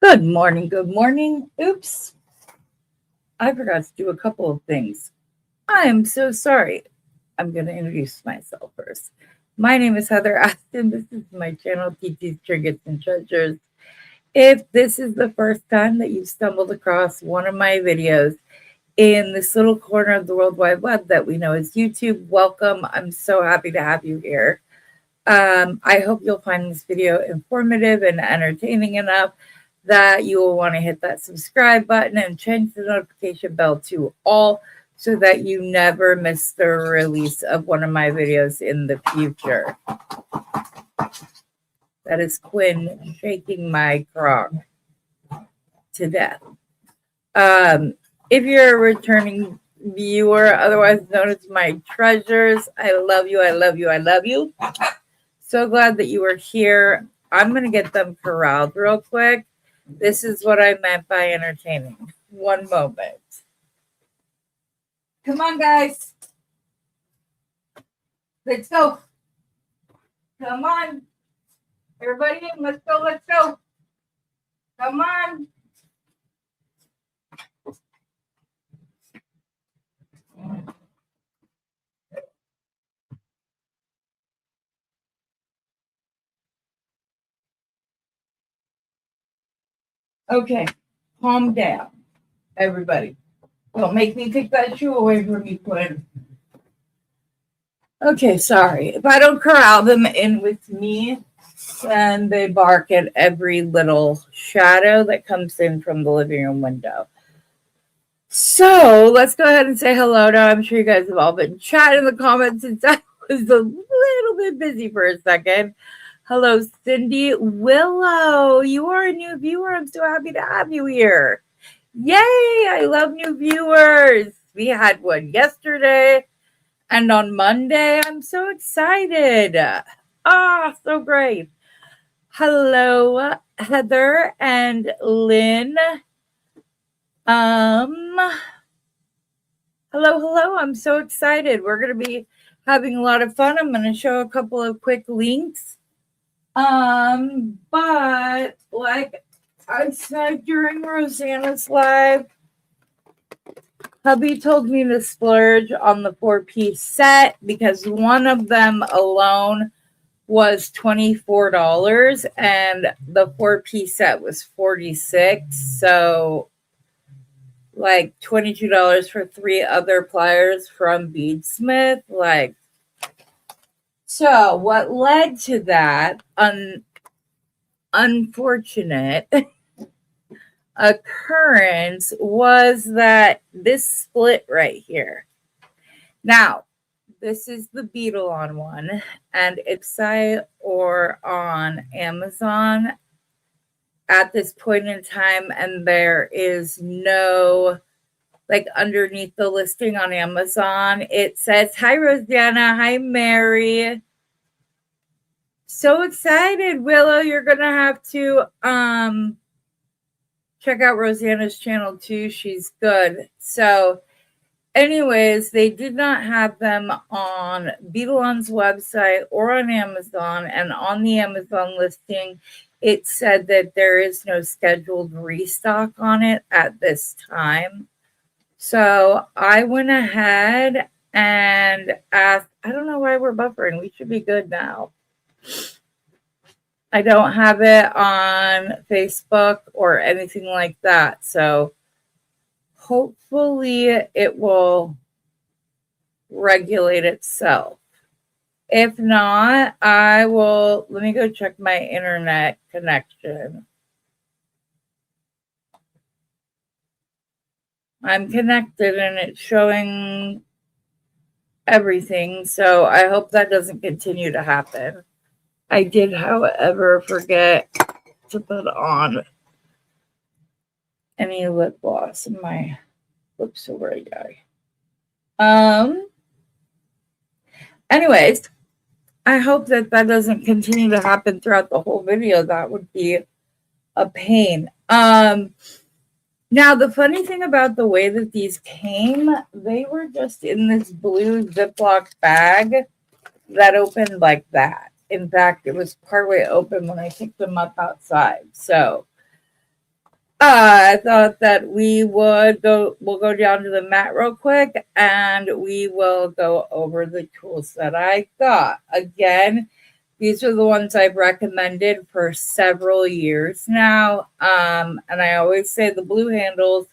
Good morning. Good morning. Oops. I forgot to do a couple of things. I am so sorry. I'm going to introduce myself first. My name is Heather Aston. This is my channel, TT's Trinkets and Treasures. If this is the first time that you've stumbled across one of my videos in this little corner of the World Wide Web that we know as YouTube, welcome. I'm so happy to have you here. I hope you'll find this video informative and entertaining enough that you will want to hit that subscribe button and change the notification bell to all so that you never miss the release of one of my videos in the future. That is Quinn shaking my crock to death. If you're a returning viewer, otherwise known as my treasures, I love you, I love you, I love you. So glad that you are here. I'm going to get them corralled real quick. This is what I meant by entertaining. One moment. Come on, guys. Let's go. Come on. Everybody in. Let's go. Let's go. Come on. Okay. Calm down, everybody. Don't make me take that shoe away from you, Quinn. Okay, sorry. If I don't corral them in with me, then they bark at every little shadow that comes in from the living room window. So let's go ahead and say hello to. I'm sure you guys have all been chatting in the comments since I was a little bit busy for a second. Hello, Cindy. Willow, you are a new viewer. I'm so happy to have you here. Yay! I love new viewers. We had one yesterday and on Monday. I'm so excited. So great. Hello, Heather and Lynn. Hello. I'm so excited. We're going to be having a lot of fun. I'm going to show a couple of quick links. But like I said during Rosanna's live, hubby told me to splurge on the 4-piece set because one of them alone was $24 and the 4-piece set was $46. So like $22 for 3 other pliers from Beadsmith. So what led to that unfortunate occurrence was that this split right here. Now, this is the Beadalon one, and Ipsy or on Amazon at this point in time, and there is no, like underneath the listing on Amazon, it says, hi, Rosanna. Hi, Mary. So excited, Willow. You're going to have to check out Rosanna's channel too. She's good. So anyways, they did not have them on Beadalon's website or on Amazon. And on the Amazon listing, it said that there is no scheduled restock on it at this time. So I went ahead and asked, I don't know why we're buffering. We should be good now. I don't have it on Facebook or anything like that. So hopefully it will regulate itself. If not, let me go check my internet connection. I'm connected and it's showing everything. So I hope that doesn't continue to happen. I did, however, forget to put on any lip gloss in my lips over a guy. Anyways, I hope that doesn't continue to happen throughout the whole video. That would be a pain. Now, the funny thing about the way that these came, they were just in this blue Ziploc bag that opened like that. In fact, it was partway open when I picked them up outside. So I thought that we'll go down to the mat real quick and we will go over the tools that I got. Again, these are the ones I've recommended for several years now. And I always say the blue handles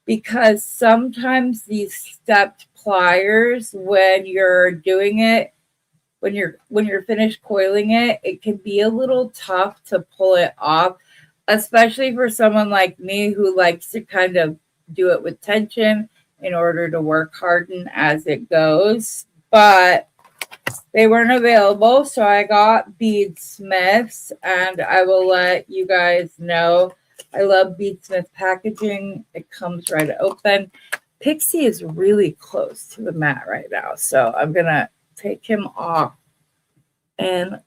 because sometimes these stepped pliers, when you're doing it, when you're finished coiling it, it can be a little tough to pull it off, especially for someone like me who likes to kind of do it with tension in order to work harden as it goes. But they weren't available, so I got Bead Smiths, and I will let you guys know. I love Bead Smith packaging. It comes right open. Pixie is really close to the mat right now, so I'm gonna take him off and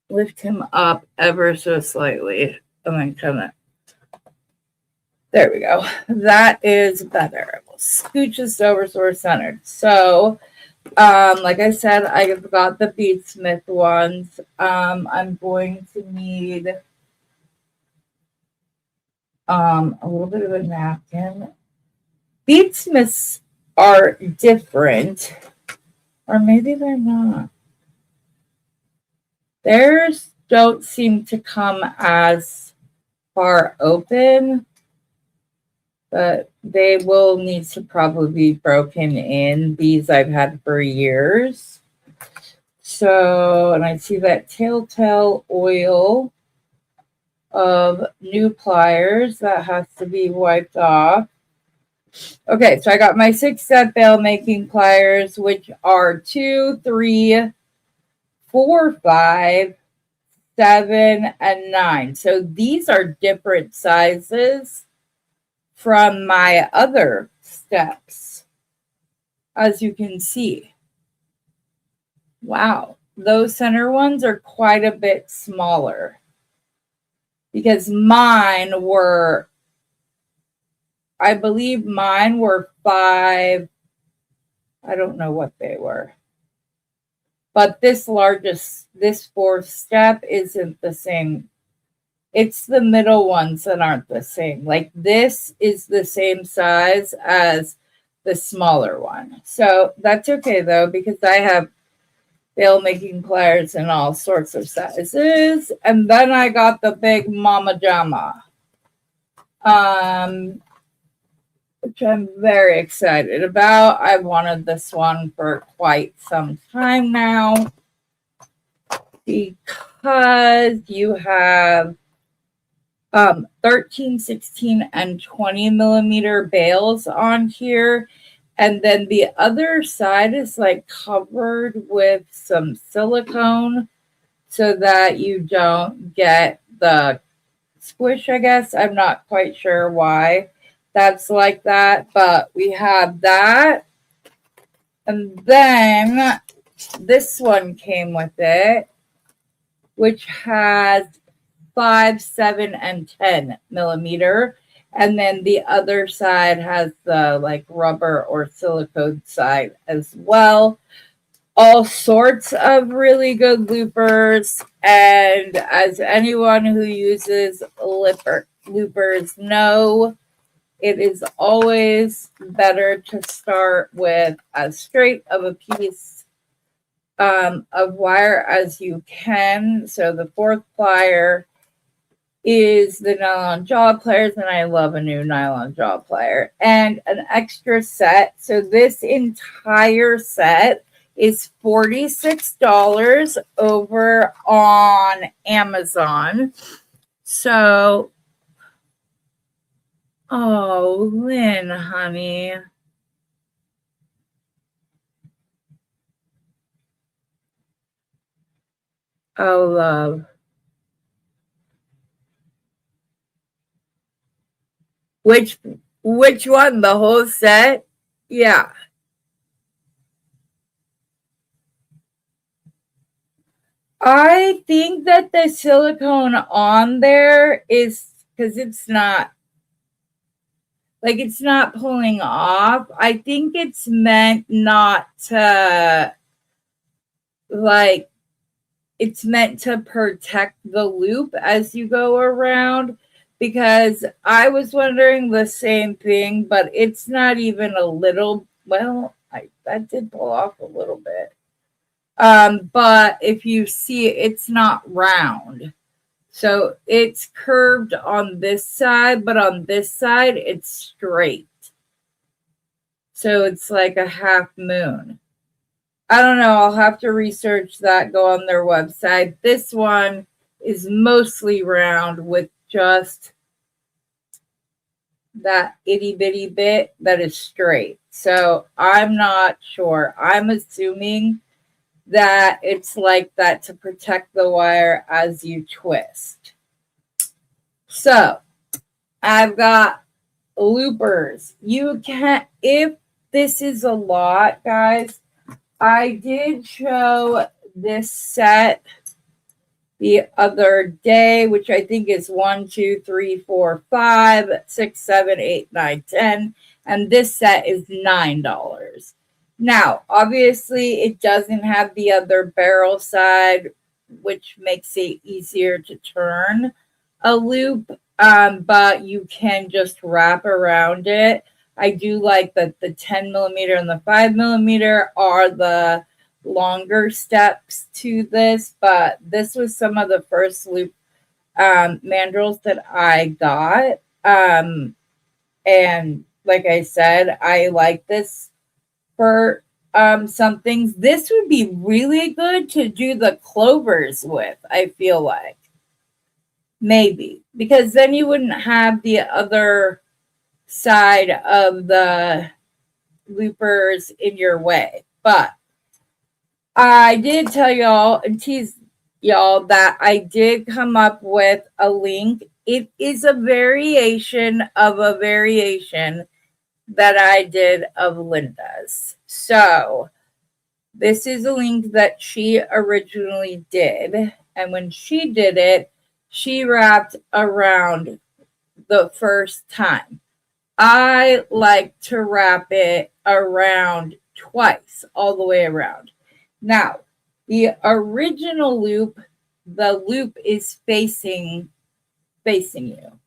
lift him up ever so slightly, and then kind of, there we go. That is better. We'll scooch this over so we're centered. So like I said, I got the Bead Smith ones. I'm going to need a little bit of a napkin. Bead Smiths are different, or maybe they're not. Theirs don't seem to come as far open, but they will need to probably be broken in. These I've had for years. So, and I see that telltale oil of new pliers that has to be wiped off. Okay, so I got my 6-step bail making pliers, which are 2, 3, 4, 5, 7, and 9. So these are different sizes from my other steps, as you can see. Wow, those center ones are quite a bit smaller because mine were, I believe mine were 5, I don't know what they were. But this 4th step isn't the same. It's the middle ones that aren't the same. Like this is the same size as the smaller one. So that's okay though, because I have bail making pliers in all sorts of sizes. And then I got the big Mama Jama, which I'm very excited about. I've wanted this one for quite some time now because you have 13, 16, and 20 millimeter bails on here. And then the other side is like covered with some silicone so that you don't get the squish, I guess. I'm not quite sure why that's like that, but we have that. And then this one came with it, which has 5, 7, and 10 millimeter. And then the other side has the like rubber or silicone side as well. All sorts of really good loopers. And as anyone who uses loopers know, it is always better to start with as straight of a piece of wire as you can. So the 4th plier is the nylon jaw pliers, and I love a new nylon jaw plier. And an extra set. So this entire set is $46 over on Amazon. So, oh, Lynn, honey. Oh, love. Which one? The whole set? Yeah. I think that the silicone on there is because it's not pulling off. I think it's meant not to like it's meant to protect the loop as you go around, because I was wondering the same thing, but it's not even a little, well, that did pull off a little bit. But if you see it, it's not round. So it's curved on this side, but on this side, it's straight. So it's like a half moon. I don't know. I'll have to research that, go on their website. This one is mostly round with just that itty bitty bit that is straight. So I'm not sure. I'm assuming that it's like that to protect the wire as you twist. So I've got loopers. You can, if this is a lot, guys, I did show this set the other day, which I think is 1, 2, 3, 4, 5, 6, 7, 8, 9, 10. And this set is $9. Now, obviously, it doesn't have the other barrel side, which makes it easier to turn a loop, but you can just wrap around it. I do like that the 10 millimeter and the 5 millimeter are the longer steps to this, but this was some of the first loop mandrels that I got. And like I said, I like this for some things. This would be really good to do the clovers with, I feel like. Maybe. Because then you wouldn't have the other side of the loopers in your way. But I did tell y'all and tease y'all that I did come up with a link. It is a variation of a variation that I did of Linda's. So this is a link that she originally did. And when she did it, she wrapped around the first time. I like to wrap it around twice, all the way around. Now, the original loop, the loop is facing you.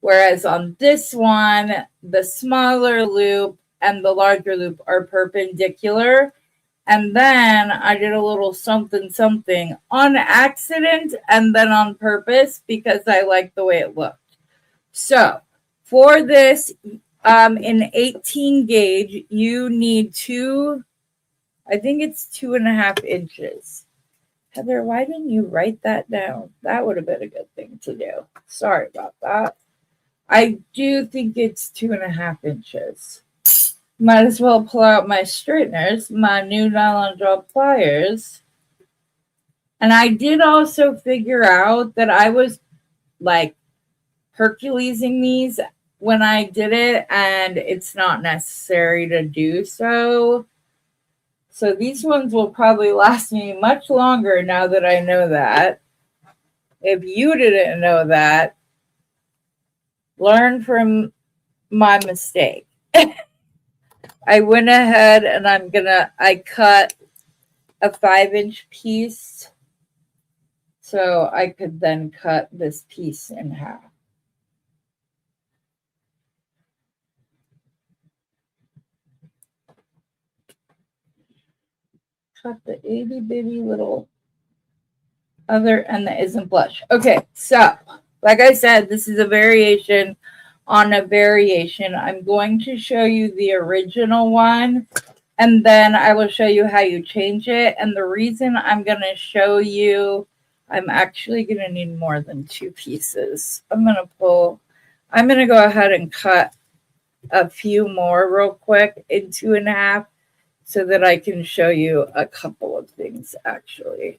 Whereas on this one, the smaller loop and the larger loop are perpendicular. And then I did a little something on accident and then on purpose because I liked the way it looked. So for this, in 18 gauge, you need I think it's 2.5 inches. Heather, why didn't you write that down? That would have been a good thing to do. Sorry about that. I do think it's 2.5 inches. Might as well pull out my straighteners, my new nylon draw pliers. And I did also figure out that I was like Herculesing these when I did it, and it's not necessary to do so. So these ones will probably last me much longer now that I know that. If you didn't know that, learn from my mistake. I went ahead and I cut a 5-inch piece so I could then cut this piece in half. Cut the itty bitty little other end that isn't blush. Okay, so like I said, this is a variation on a variation. I'm going to show you the original one, and then I will show you how you change it. And the reason I'm going to show you, I'm actually going to need more than 2 pieces. I'm going to go ahead and cut a few more real quick in 2.5 so that I can show you a couple of things actually.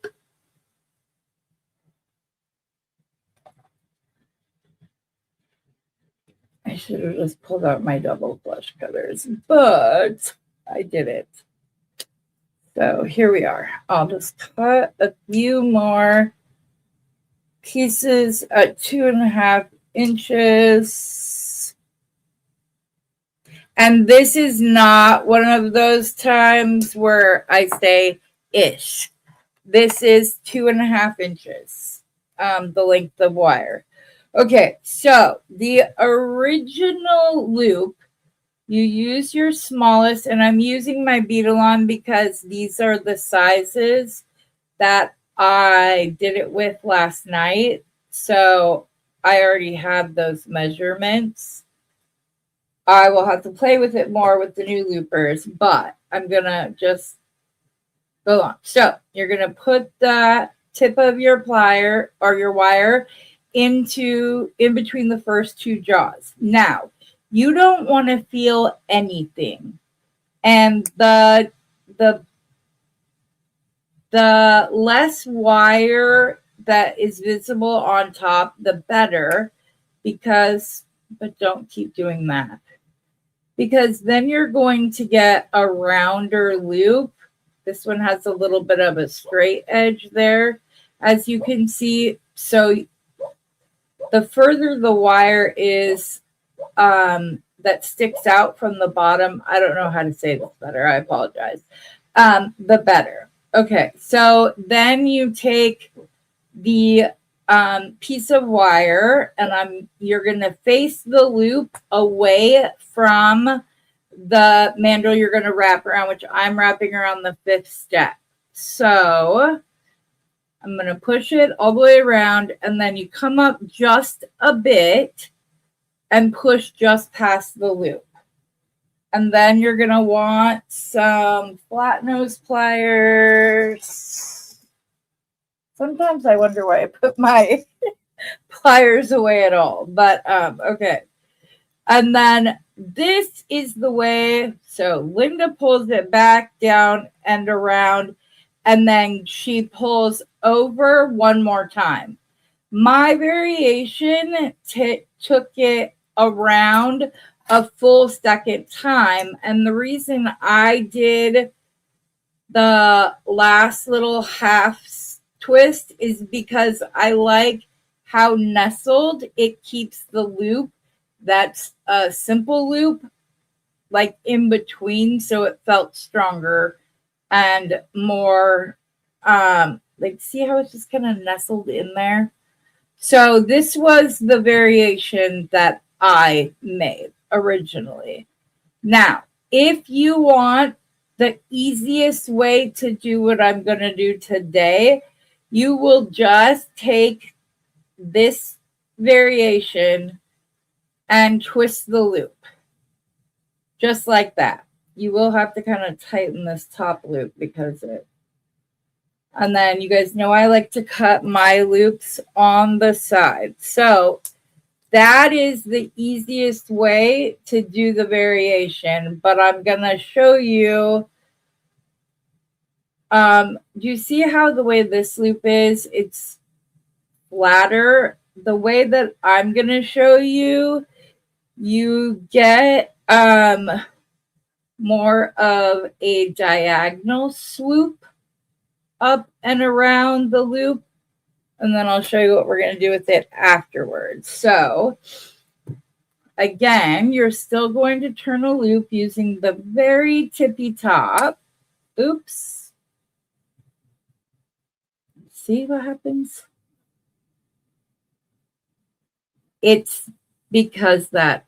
I should have just pulled out my double flush cutters, but I didn't. So here we are. I'll just cut a few more pieces at 2.5 inches. And this is not one of those times where I say ish. this is 2.5 inches, the length of wire. Okay, so the original loop, you use your smallest, and I'm using my Beadalon because these are the sizes that I did it with last night. So I already have those measurements. I will have to play with it more with the new loopers, but I'm going to just go on. So you're going to put the tip of your plier or your wire in between the first two jaws. Now, you don't want to feel anything. And the less wire that is visible on top, the better, but don't keep doing that. Because then you're going to get a rounder loop. This one has a little bit of a straight edge there, as you can see. So the further the wire is that sticks out from the bottom, I don't know how to say this better, I apologize, the better. Okay, so then you take the piece of wire, and you're going to face the loop away from the mandrel you're going to wrap around, which I'm wrapping around the 5th step. So I'm going to push it all the way around, and then you come up just a bit and push just past the loop. And then you're going to want some flat nose pliers. Sometimes I wonder why I put my pliers away at all, but okay. And then this is the way, so Linda pulls it back, down, and around, and then she pulls over one more time. My variation took it around a full second time, and the reason I did the last little half twist is because I like how nestled it keeps the loop. That's a simple loop, like in between, so it felt stronger and more like, see how it's just kind of nestled in there. So this was the variation that I made originally. Now, if you want the easiest way to do what I'm going to do today, you will just take this variation and twist the loop. Just like that. You will have to kind of tighten this top loop because and then you guys know I like to cut my loops on the side. So that is the easiest way to do the variation, but I'm going to show you. Do you see how the way this loop is? It's flatter. The way that I'm going to show you, you get more of a diagonal swoop up and around the loop. And then I'll show you what we're going to do with it afterwards. So again, you're still going to turn a loop using the very tippy top. Oops. See what happens? It's because that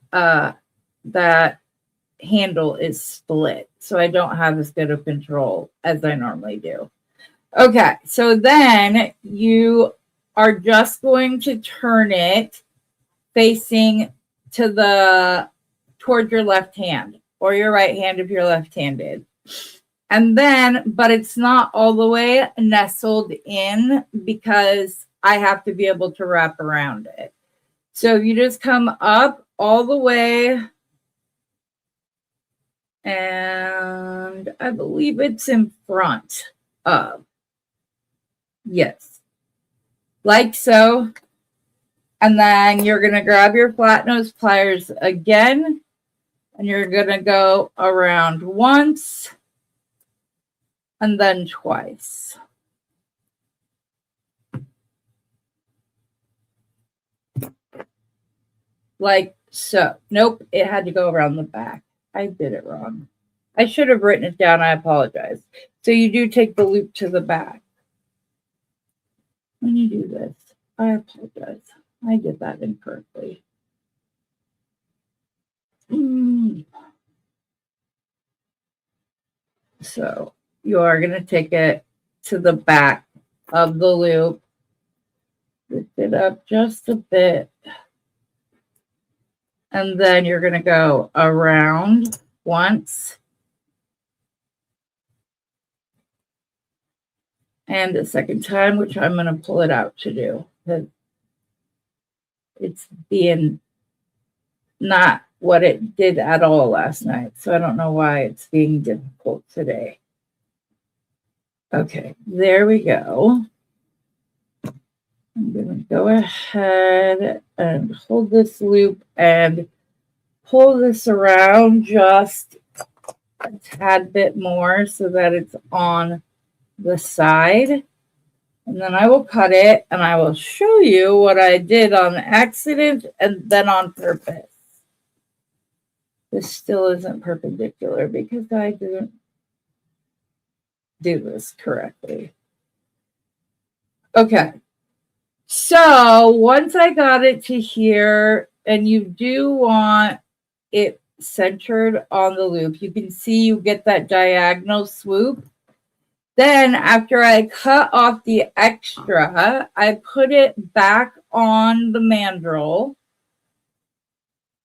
handle is split, so I don't have as good of control as I normally do. Okay, so then you are just going to turn it facing toward your left hand or your right hand if you're left-handed. And then, but it's not all the way nestled in because I have to be able to wrap around it. So you just come up all the way, and I believe it's in front of. Yes. Like so. And then you're going to grab your flat nose pliers again, and you're going to go around once and then twice. Like so. Nope, it had to go around the back. I did it wrong. I should have written it down. I apologize. So you do take the loop to the back. when you do this, I apologize. I did that incorrectly. So you are going to take it to the back of the loop, lift it up just a bit, and then you're going to go around once and a second time, which I'm going to pull it out to do because it's being not what it did at all last night. So I don't know why it's being difficult today. Okay, there we go. I'm going to go ahead and hold this loop and pull this around just a tad bit more so that it's on the side. And then I will cut it and I will show you what I did on accident and then on purpose. This still isn't perpendicular because I didn't do this correctly. Okay. So once I got it to here, and you do want it centered on the loop, you can see you get that diagonal swoop. Then after I cut off the extra, I put it back on the mandrel.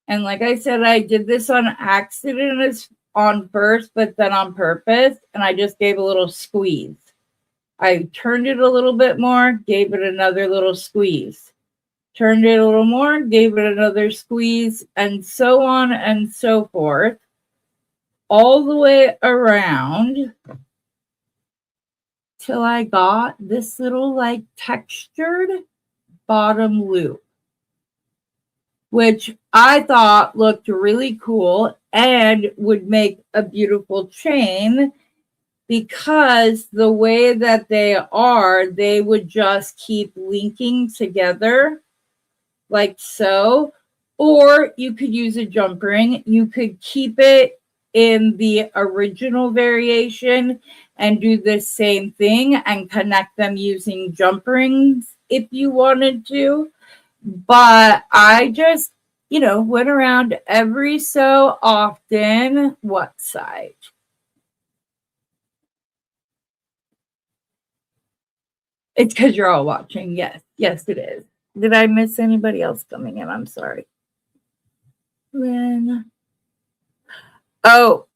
And like I said, I did this on accident on first, but then on purpose. And I just gave a little squeeze. I turned it a little bit more, gave it another little squeeze. Turned it a little more, gave it another squeeze, and so on and so forth. All the way around till I got this little like textured bottom loop, which I thought looked really cool and would make a beautiful chain because the way that they are, they would just keep linking together like so. Or you could use a jump ring. You could keep it in the original variation and do the same thing and connect them using jump rings if you wanted to. But I just, went around every so often. What side? It's because you're all watching. Yes, it is. Did I miss anybody else coming in? I'm sorry. Lynn. Oh,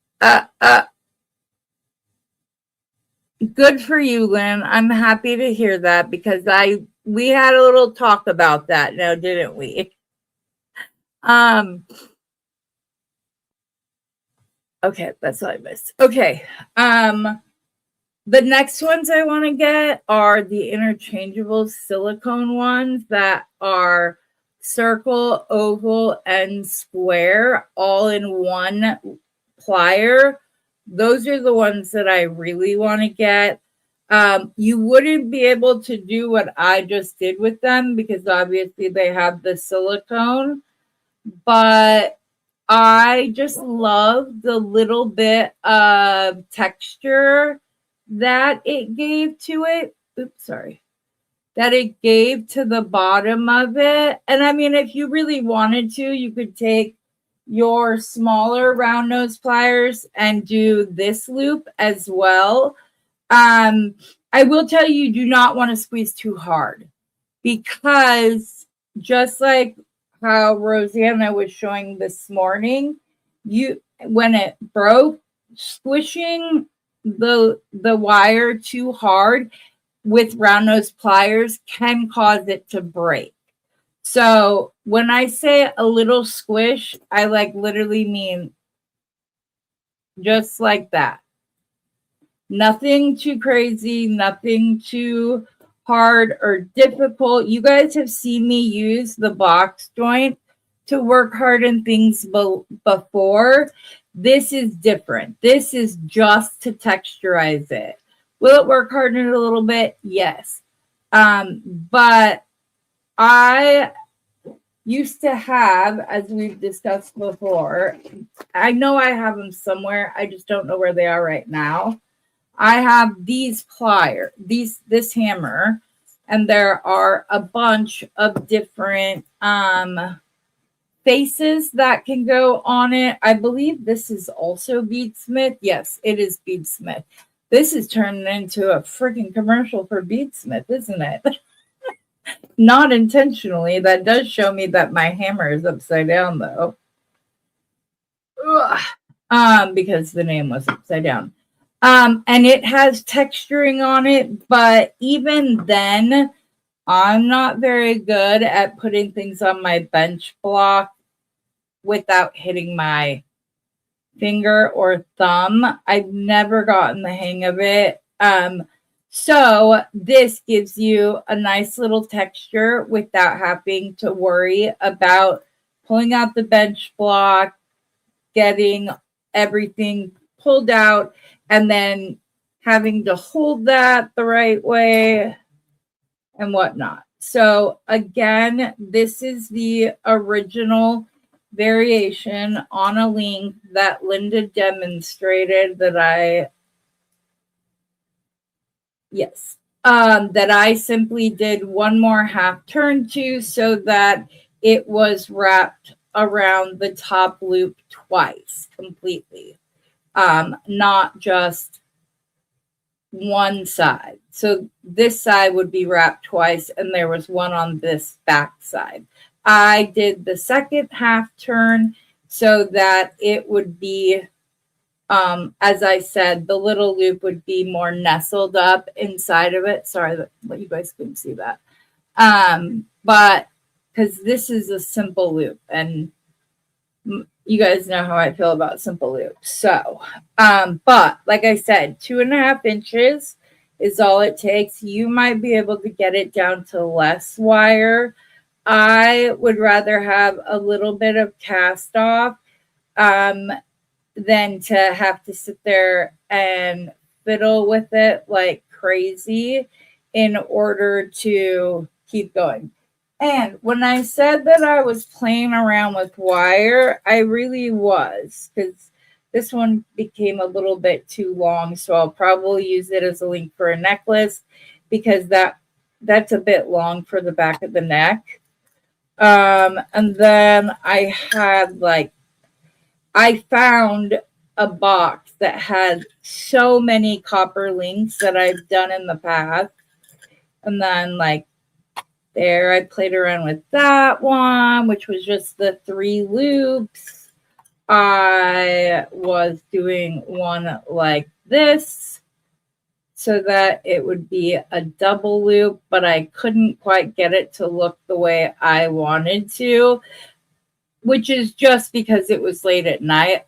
good for you, Lynn. I'm happy to hear that because we had a little talk about that now, didn't we? Okay, that's what I missed. Okay. The next ones I want to get are the interchangeable silicone ones that are circle, oval, and square all in one plier. Those are the ones that I really want to get. You wouldn't be able to do what I just did with them because obviously they have the silicone, but I just love the little bit of texture that it gave to it. That it gave to the bottom of it. And I mean, if you really wanted to, you could take your smaller round nose pliers and do this loop as well. I will tell you, do not want to squeeze too hard because just like how Rosanna was showing this morning, when it broke, squishing the wire too hard with round nose pliers can cause it to break. So when I say a little squish, I literally mean just like that. Nothing too crazy, nothing too hard or difficult. You guys have seen me use the box joint to work hard in things before. This is different. This is just to texturize it. Will it work hard in it a little bit? Yes. But I used to have, as we've discussed before, I know I have them somewhere. I just don't know where they are right now. I have these pliers, this hammer and there are a bunch of different faces that can go on it. I believe this is also Beadsmith. Yes, it is Beadsmith. This is turning into a freaking commercial for Beadsmith, isn't it? Not intentionally. That does show me that my hammer is upside down, though. Ugh. Because the name was upside down. And it has texturing on it, but even then, I'm not very good at putting things on my bench block without hitting my finger or thumb. I've never gotten the hang of it. So this gives you a nice little texture without having to worry about pulling out the bench block, getting everything pulled out, and then having to hold that the right way and whatnot. So again, this is the original variation on a link that Linda demonstrated that I simply did one more half turn to so that it was wrapped around the top loop twice completely, not just one side. So this side would be wrapped twice, and there was one on this back side. I did the second half turn so that it would be, as I said, the little loop would be more nestled up inside of it. Sorry that you guys couldn't see that. But because this is a simple loop, and you guys know how I feel about simple loops. So, but like I said, 2.5 inches is all it takes. You might be able to get it down to less wire. I would rather have a little bit of cast off than to have to sit there and fiddle with it like crazy in order to keep going. And when I said that I was playing around with wire, I really was, because this one became a little bit too long. So I'll probably use it as a link for a necklace, because that's a bit long for the back of the neck. And then I had I found a box that had so many copper links that I've done in the past. And then there, I played around with that one, which was just the 3 loops. I was doing one like this so that it would be a double loop, but I couldn't quite get it to look the way I wanted to, which is just because it was late at night.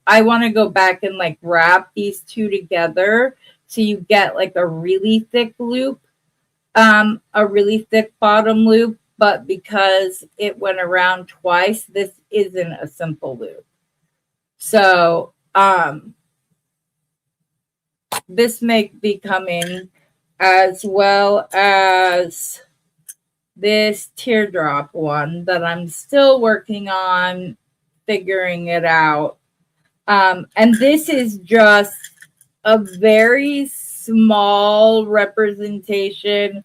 I want to go back and wrap these two together so you get a really thick loop. A really thick bottom loop, but because it went around twice, this isn't a simple loop. So this may be coming, as well as this teardrop one that I'm still working on figuring it out. And this is just a very small representation.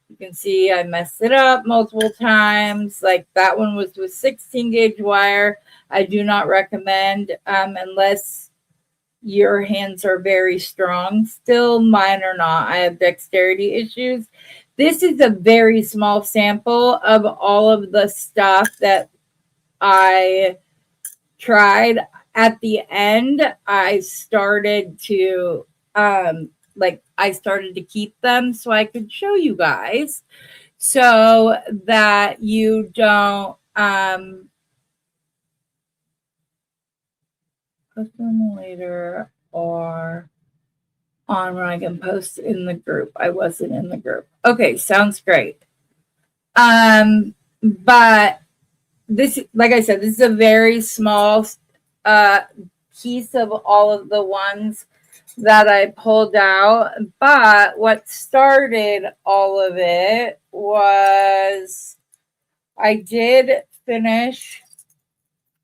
You can see I messed it up multiple times. That one was with 16 gauge wire. I do not recommend unless your hands are very strong. Still, mine are not. I have dexterity issues. This is a very small sample of all of the stuff that I tried. At the end, I started to I started to keep them so I could show you guys, so that you don't post them later or on when I can post in the group. I wasn't in the group. Okay, sounds great. But this, like I said, this is a very small piece of all of the ones that I pulled out. But what started all of it was I did finish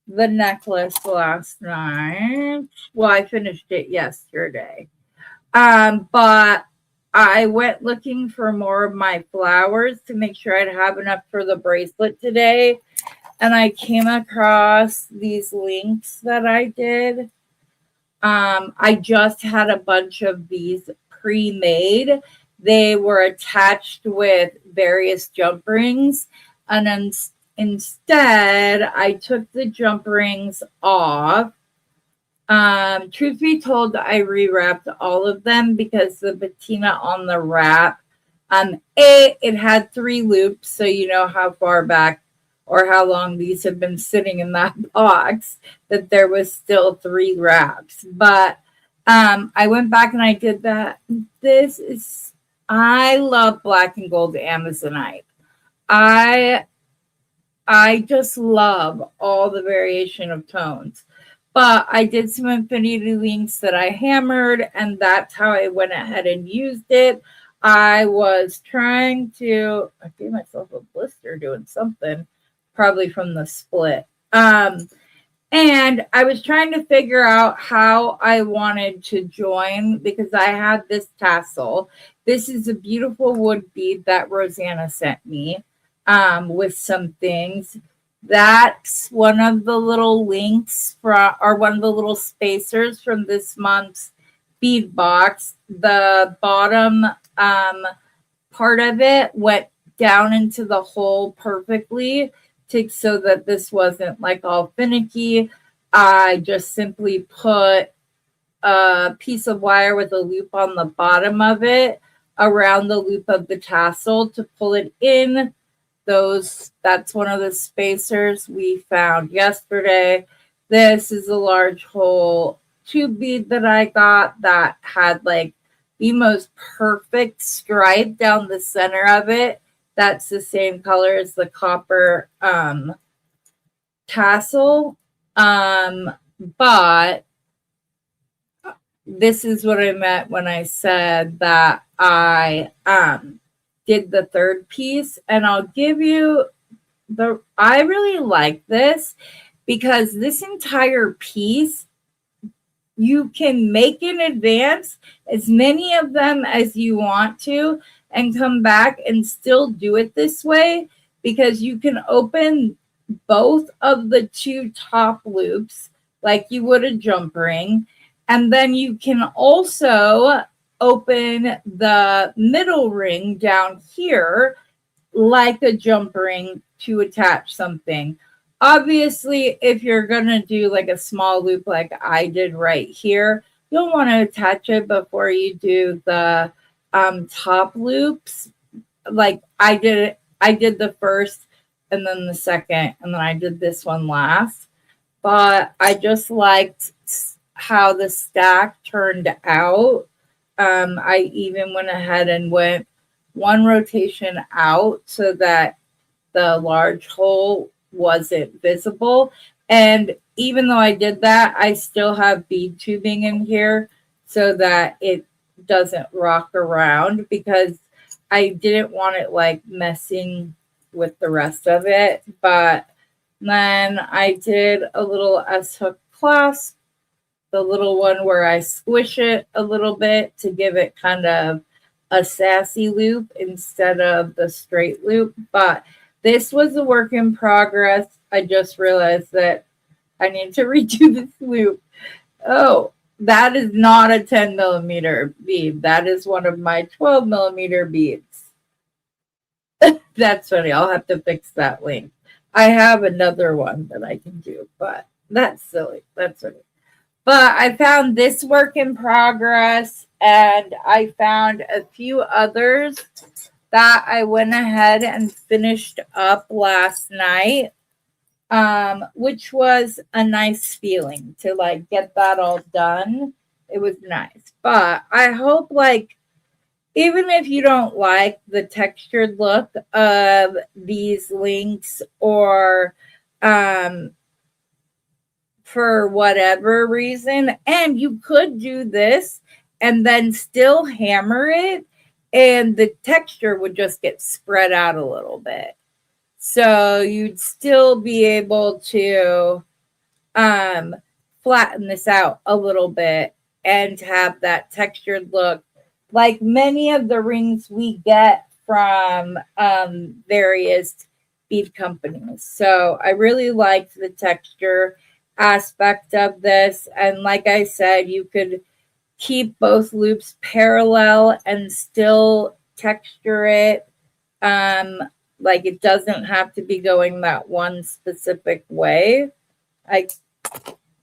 the necklace last night. Well, I finished it yesterday. But I went looking for more of my flowers to make sure I'd have enough for the bracelet today. And I came across these links that I did. I just had a bunch of these pre-made. They were attached with various jump rings. And then instead, I took the jump rings off. Truth be told, I rewrapped all of them because the patina on the wrap, it had 3 loops, so you know how far back or how long these have been sitting in that box, that there was still 3 wraps. But I went back and I did that. I love black and gold Amazonite. I just love all the variation of tones. But I did some infinity links that I hammered, and that's how I went ahead and used it. I was trying to, I gave myself a blister doing something, probably from the split. And I was trying to figure out how I wanted to join, because I had this tassel. This is a beautiful wood bead that Rosanna sent me with some things. That's one of the little links or one of the little spacers from this month's bead box. The bottom part of it went down into the hole perfectly so that this wasn't like all finicky. I just simply put a piece of wire with a loop on the bottom of it around the loop of the tassel to pull it in. That's one of the spacers we found yesterday. This is a large hole tube bead that I got that had like the most perfect stripe down the center of it. That's the same color as the copper tassel. But this is what I meant when I said that I did the third piece, and I'll give you I really like this because this entire piece you can make in advance as many of them as you want to and come back and still do it this way, because you can open both of the 2 top loops like you would a jump ring, and then you can also open the middle ring down here like a jump ring to attach something. Obviously, if you're going to do like a small loop like I did right here, you'll want to attach it before you do the top loops. Like I did the first and then the second, and then I did this one last. But I just liked how the stack turned out. I even went ahead and went 1 rotation out so that the large hole wasn't visible. And even though I did that, I still have bead tubing in here so that it doesn't rock around, because I didn't want it like messing with the rest of it. But then I did a little S-hook clasp, the little one where I squish it a little bit to give it kind of a sassy loop instead of the straight loop. But this was a work in progress. I just realized that I need to redo this loop. Oh, that is not a 10 millimeter bead. That is one of my 12 millimeter beads. That's funny. I'll have to fix that link. I have another one that I can do, but that's silly. That's funny. But I found this work in progress, and I found a few others that I went ahead and finished up last night, which was a nice feeling to like get that all done. It was nice. But I hope, like, even if you don't like the textured look of these links, or for whatever reason, and you could do this and then still hammer it, and the texture would just get spread out a little bit. So you'd still be able to flatten this out a little bit and have that textured look like many of the rings we get from various bead companies. So I really liked the texture aspect of this. And like I said, you could keep both loops parallel and still texture it. Like it doesn't have to be going that one specific way. I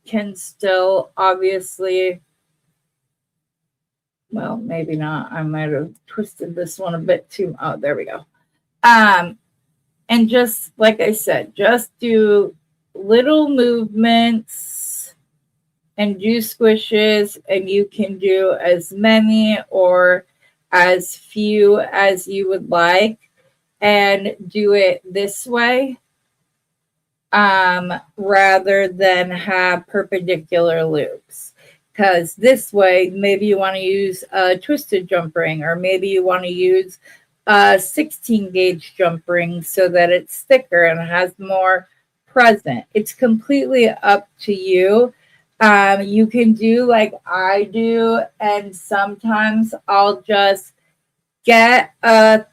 can still obviously, well, maybe not. I might have twisted this one a bit too. Oh, there we go. And just like I said, just do little movements and do squishes, and you can do as many or as few as you would like, and do it this way rather than have perpendicular loops. Because this way, maybe you want to use a twisted jump ring, or maybe you want to use a 16 gauge jump ring so that it's thicker and has more present. It's completely up to you. You can do like I do, and sometimes I'll just get a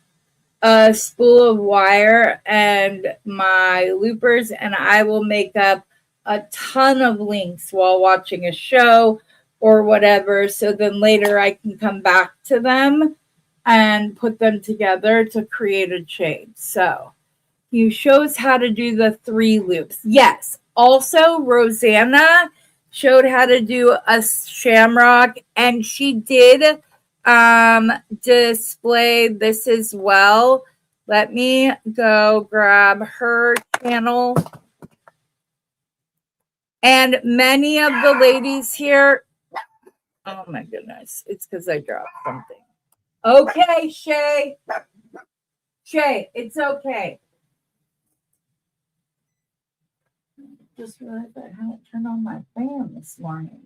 spool of wire and my loopers, and I will make up a ton of links while watching a show or whatever. So then later I can come back to them and put them together to create a chain. So he shows how to do the 3 loops. Yes. Also, Rosanna showed how to do a shamrock, and she did display this as well. Let me go grab her channel. And many of the ladies here, oh my goodness, it's because I dropped something. Okay, Shay. Shay, it's okay. Just realized I haven't turned on my fan this morning.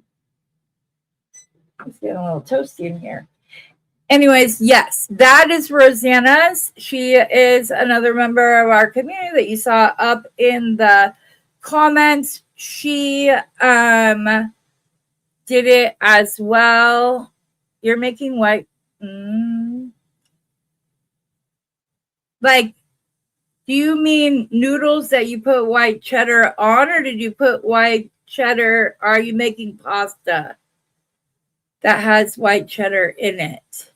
It's getting a little toasty in here. Anyways, yes, that is Rosanna's. She is another member of our community that you saw up in the comments. She did it as well. You're making white. Like, do you mean noodles that you put white cheddar on, or did you put white cheddar? Are you making pasta that has white cheddar in it?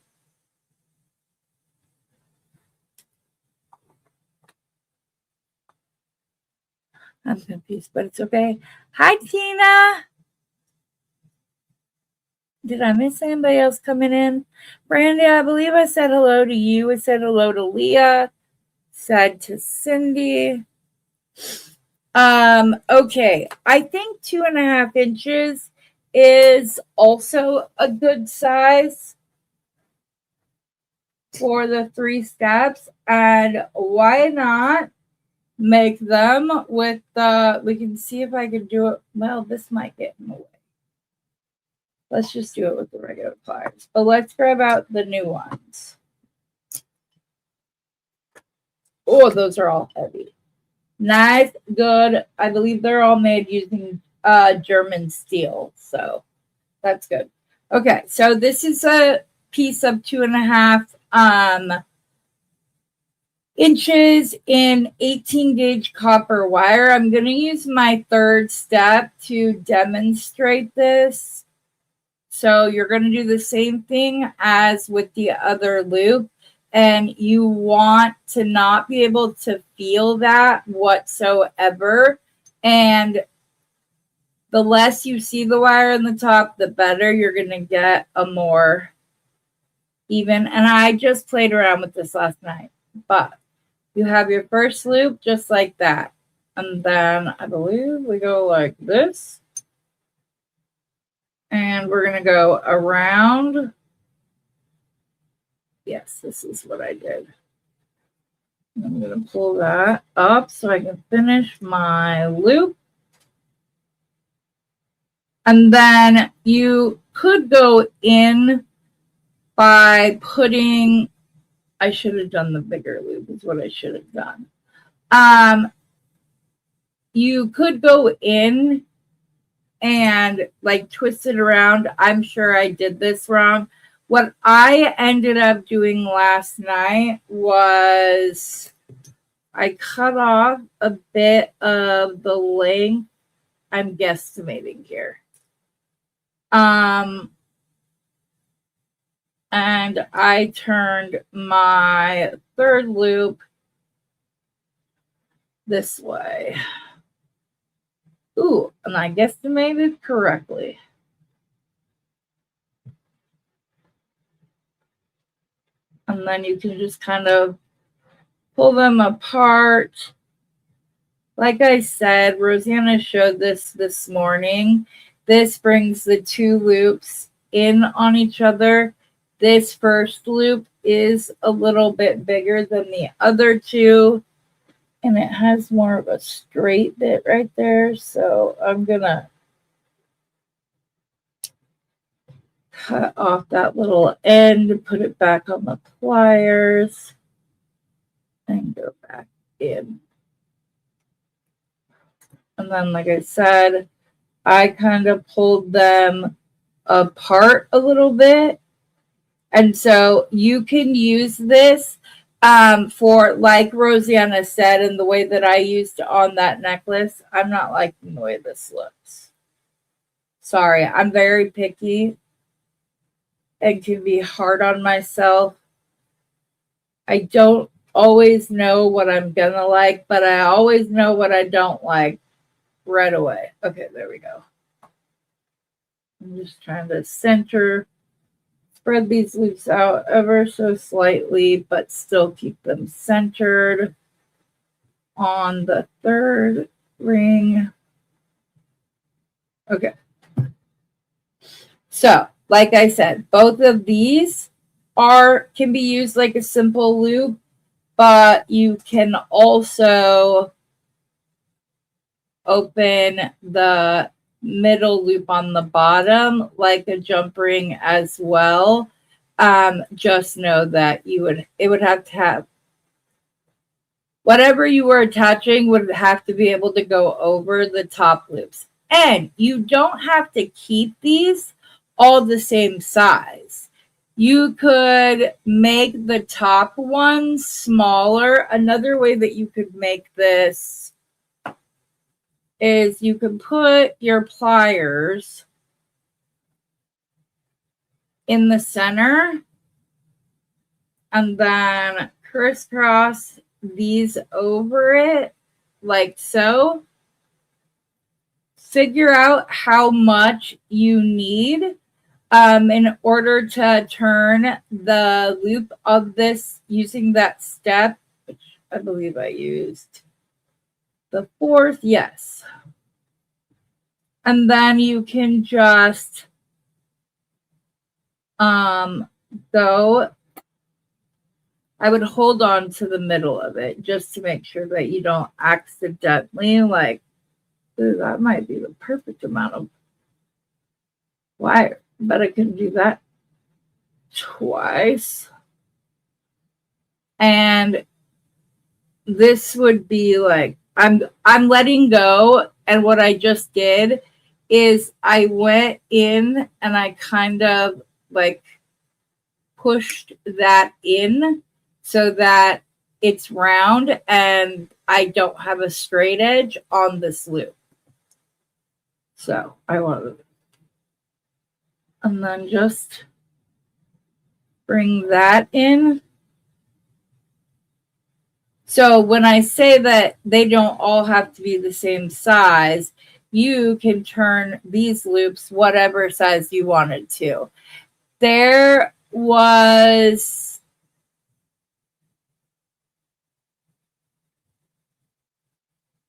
I'm confused, but it's okay. Hi, Tina. Did I miss anybody else coming in? Brandy, I believe I said hello to you. I said hello to Leah. Said to Cindy. Okay. I think 2.5 inches is also a good size for the 3 steps. And why not make them with the, we can see if I can do it. Well, this might get in the way. Let's just do it with the regular pliers. But let's grab out the new ones. Oh, those are all heavy. Nice, good. I believe they're all made using German steel. So that's good. Okay, so this is a piece of 2.5 inches in 18 gauge copper wire. I'm going to use my 3rd step to demonstrate this. So you're going to do the same thing as with the other loop, and you want to not be able to feel that whatsoever. And the less you see the wire in the top, the better. You're going to get a more even. And I just played around with this last night, but you have your first loop just like that. And then I believe we go like this. And we're going to go around. Yes, this is what I did. I'm going to pull that up so I can finish my loop. And then you could go in by putting, I should have done the bigger loop is what I should have done. You could go in and like twist it around. I'm sure I did this wrong, What I ended up doing last night was I cut off a bit of the length. I'm guesstimating here. And I turned my third loop this way. Ooh, and I guesstimated correctly. And then you can just kind of pull them apart. Like I said, Rosanna showed this morning. This brings the two loops in on each other. This first loop is a little bit bigger than the other two, and it has more of a straight bit right there. So I'm gonna cut off that little end, put it back on the pliers, and go back in. And then, like I said, I kind of pulled them apart a little bit. And so you can use this for, like Rosanna said, and the way that I used on that necklace. I'm not liking the way this looks. Sorry, I'm very picky and can be hard on myself. I don't always know what I'm gonna like, but I always know what I don't like right away. Okay, there we go. I'm just trying to center, spread these loops out ever so slightly, but still keep them centered on the third ring. Okay. So, like I said, both of these can be used like a simple loop, but you can also open the middle loop on the bottom like a jump ring as well. Just know that it would have to have whatever you were attaching would have to be able to go over the top loops. And you don't have to keep these all the same size. You could make the top one smaller. Another way that you could make this is you can put your pliers in the center and then crisscross these over it like so. Figure out how much you need in order to turn the loop of this using that step, which I believe I used the fourth, yes. And then you can just go. I would hold on to the middle of it just to make sure that you don't accidentally like, ooh, that might be the perfect amount of wire, but I can do that twice. And this would be like, I'm letting go. And what I just did is I went in and I kind of like pushed that in so that it's round and I don't have a straight edge on this loop. So I want to, and then just bring that in. So when I say that they don't all have to be the same size, you can turn these loops whatever size you wanted to. There was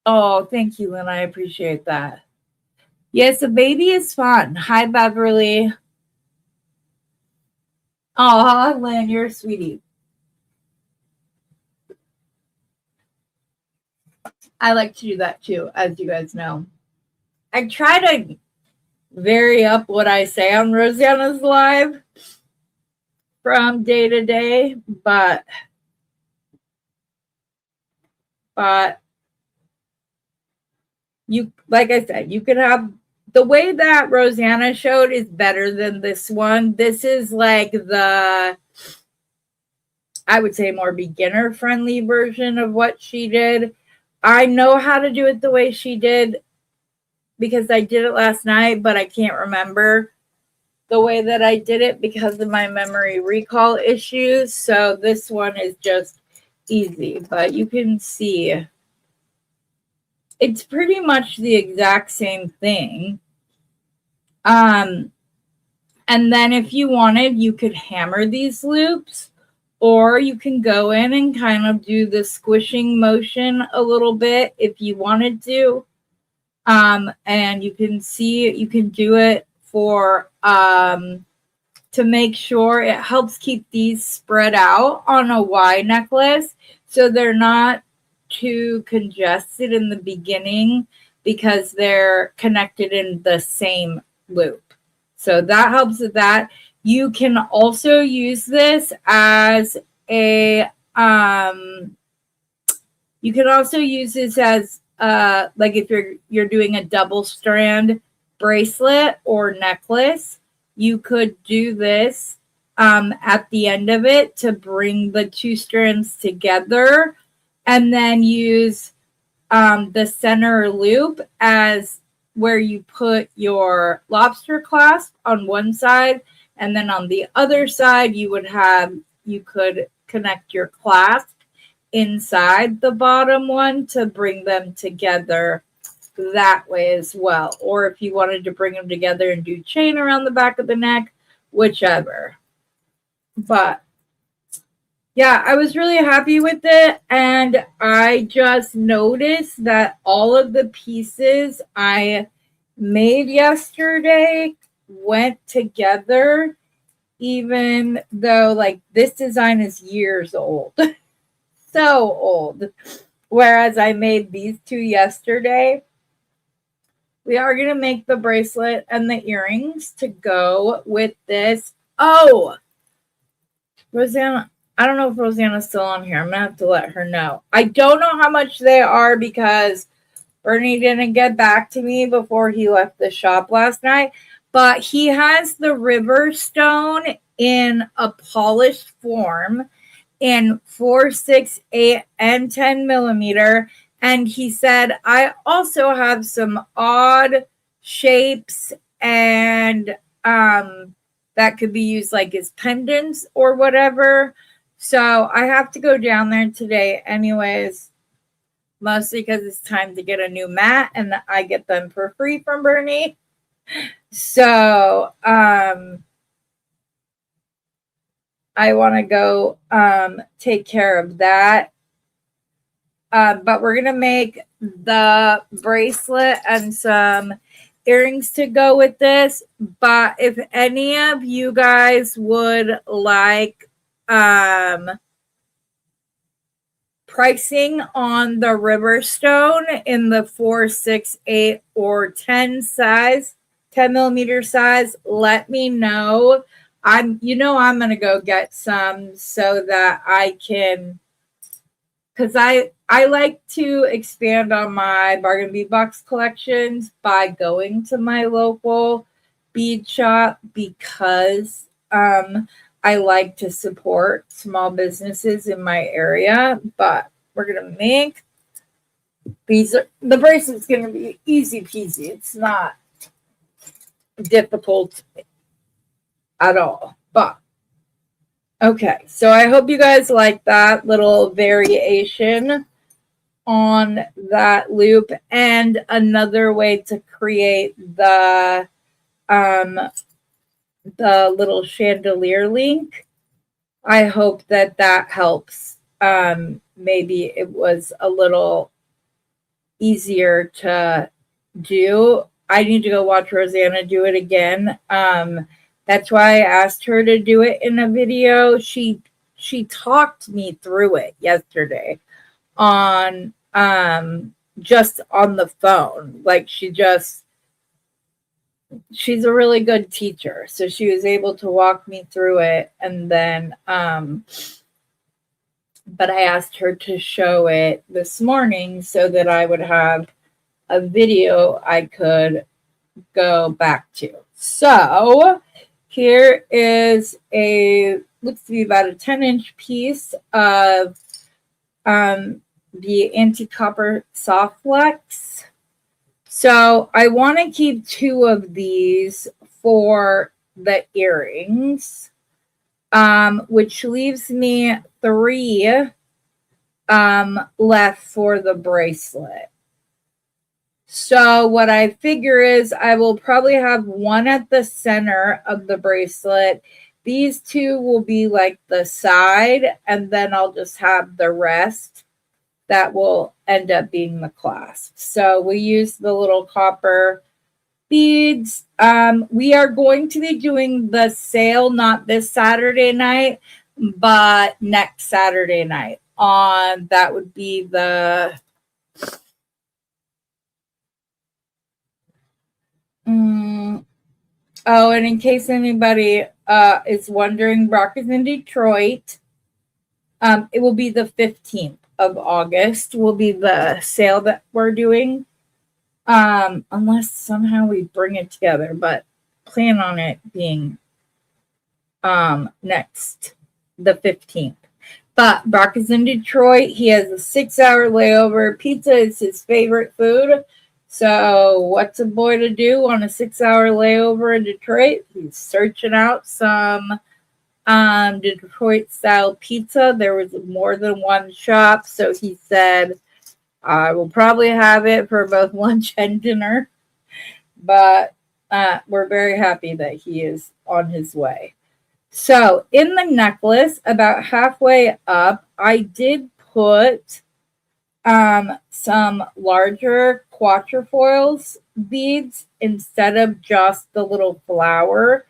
oh, thank you, Lynn. I appreciate that. Yes, a baby is fun. Hi, Beverly. Oh, Lynn, you're a sweetie. I like to do that too, as you guys know. I try to vary up what I say on Rosanna's Live from day to day, but you, like I said, you could have the way that Rosanna showed is better than this one. This is like the, I would say, more beginner friendly version of what she did. I know how to do it the way she did because I did it last night, but I can't remember the way that I did it because of my memory recall issues. So this one is just easy, but you can see it's pretty much the exact same thing. And then if you wanted, you could hammer these loops, or you can go in and kind of do the squishing motion a little bit if you wanted to. And you can see, you can do it for, to make sure it helps keep these spread out on a Y necklace so they're not too congested in the beginning because they're connected in the same loop. So that helps with that. You can also use this as a you can also use this as like if you're doing a double strand bracelet or necklace, you could do this at the end of it to bring the two strands together, and then use the center loop as where you put your lobster clasp on one side, and then on the other side you could connect your clasp inside the bottom one to bring them together that way as well. Or if you wanted to bring them together and do chain around the back of the neck, whichever. But yeah, I was really happy with it, and I just noticed that all of the pieces I made yesterday went together, even though like this design is years old. So old. Whereas I made these two yesterday. We are going to make the bracelet and the earrings to go with this. Oh, Rosanna. I don't know if Rosanna's still on here. I'm going to have to let her know. I don't know how much they are because Bernie didn't get back to me before he left the shop last night. But he has the river stone in a polished form in 4, 6, 8, and 10 millimeter. And he said, I also have some odd shapes and that could be used like as pendants or whatever. So I have to go down there today anyways, mostly because it's time to get a new mat and I get them for free from Bernie. So I want to go take care of that. But we're going to make the bracelet and some earrings to go with this. But if any of you guys would like pricing on the river stone in the 4, 6, 8, or 10 size, 10 millimeter size, let me know. I'm going to go get some so that I can, because I like to expand on my bargain bead box collections by going to my local bead shop because I like to support small businesses in my area. But we're going to make these. The bracelet's going to be easy peasy. It's not difficult at all. But okay, so I hope you guys like that little variation on that loop, and another way to create the little chandelier link. I hope that helps. Maybe it was a little easier to do. I need to go watch Rosanna do it again. That's why I asked her to do it in a video. She talked me through it yesterday on just on the phone. Like she's a really good teacher. So she was able to walk me through it, and then but I asked her to show it this morning so that I would have a video I could go back to. So here is a, looks to be about a 10-inch piece of the anti-copper soft flex. So I want to keep 2 of these for the earrings, which leaves me 3 left for the bracelet. So what I figure is I will probably have 1 at the center of the bracelet. These 2 will be like the side, and then I'll just have the rest that will end up being the clasp. So we use the little copper beads. We are going to be doing the sale not this Saturday night, but next Saturday night. On that would be the oh, and in case anybody is wondering, Brock is in Detroit. It will be the 15th of August will be the sale that we're doing. Unless somehow we bring it together, but plan on it being next the 15th. But Brock is in Detroit. He has a 6-hour layover. Pizza is his favorite food. So what's a boy to do on a 6-hour layover in Detroit? He's searching out some Detroit style pizza. There was more than one shop. So he said, I will probably have it for both lunch and dinner. But we're very happy that he is on his way. So in the necklace, about halfway up, I did put some larger quatrefoils beads instead of just the little flower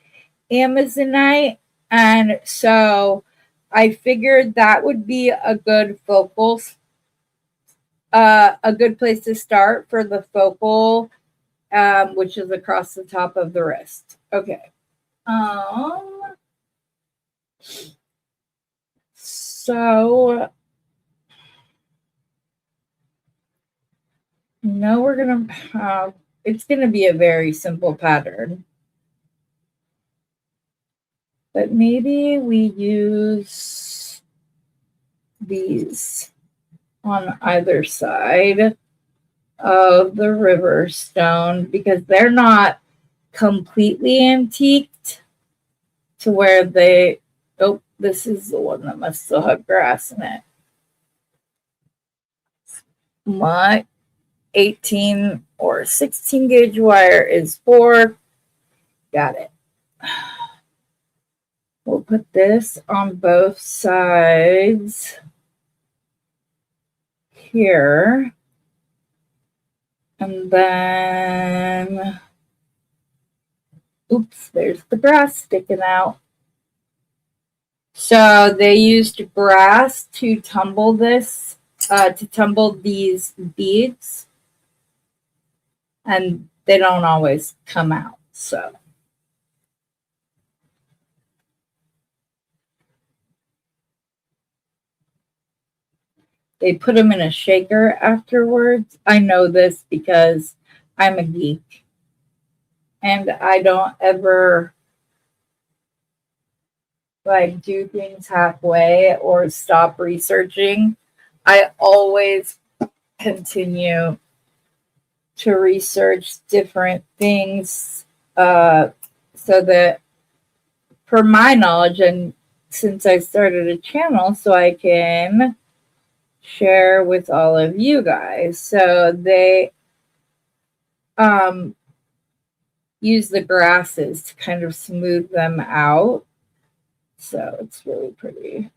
Amazonite. And so I figured that would be a good focal, a good place to start for the focal, which is across the top of the wrist. Okay. So no, we're gonna have, it's gonna be a very simple pattern. But maybe we use these on either side of the river stone because they're not completely antiqued to where they, oh, this is the one that must still have grass in it. My 18 or 16 gauge wire is 4. Got it. We'll put this on both sides here. And then, oops, there's the grass sticking out. So they used brass to tumble this, to tumble these beads. And they don't always come out, so. They put them in a shaker afterwards. I know this because I'm a geek. And I don't ever like do things halfway or stop researching. I always continue to research different things so that for my knowledge, and since I started a channel, so I can share with all of you guys. So they use the grasses to kind of smooth them out. So it's really pretty.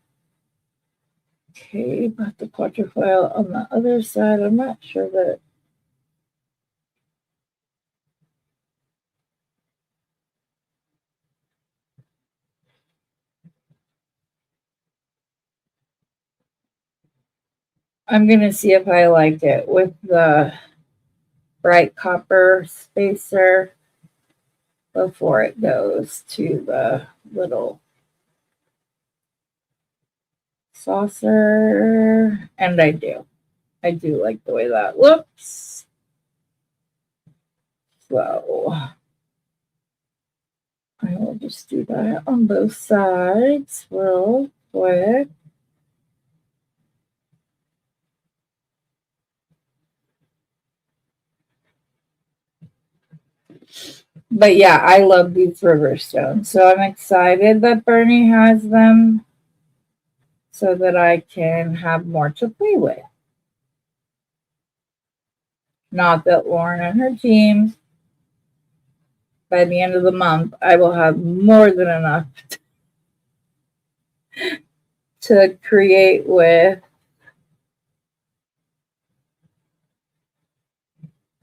Okay, but the quatrefoil on the other side, I'm not sure that. I'm going to see if I like it with the bright copper spacer before it goes to the little saucer. And I do like the way that looks. So I will just do that on both sides real quick. But yeah, I love these river stones. So I'm excited that Bernie has them so that I can have more to play with. Not that Lauren and her team, by the end of the month, I will have more than enough to create with.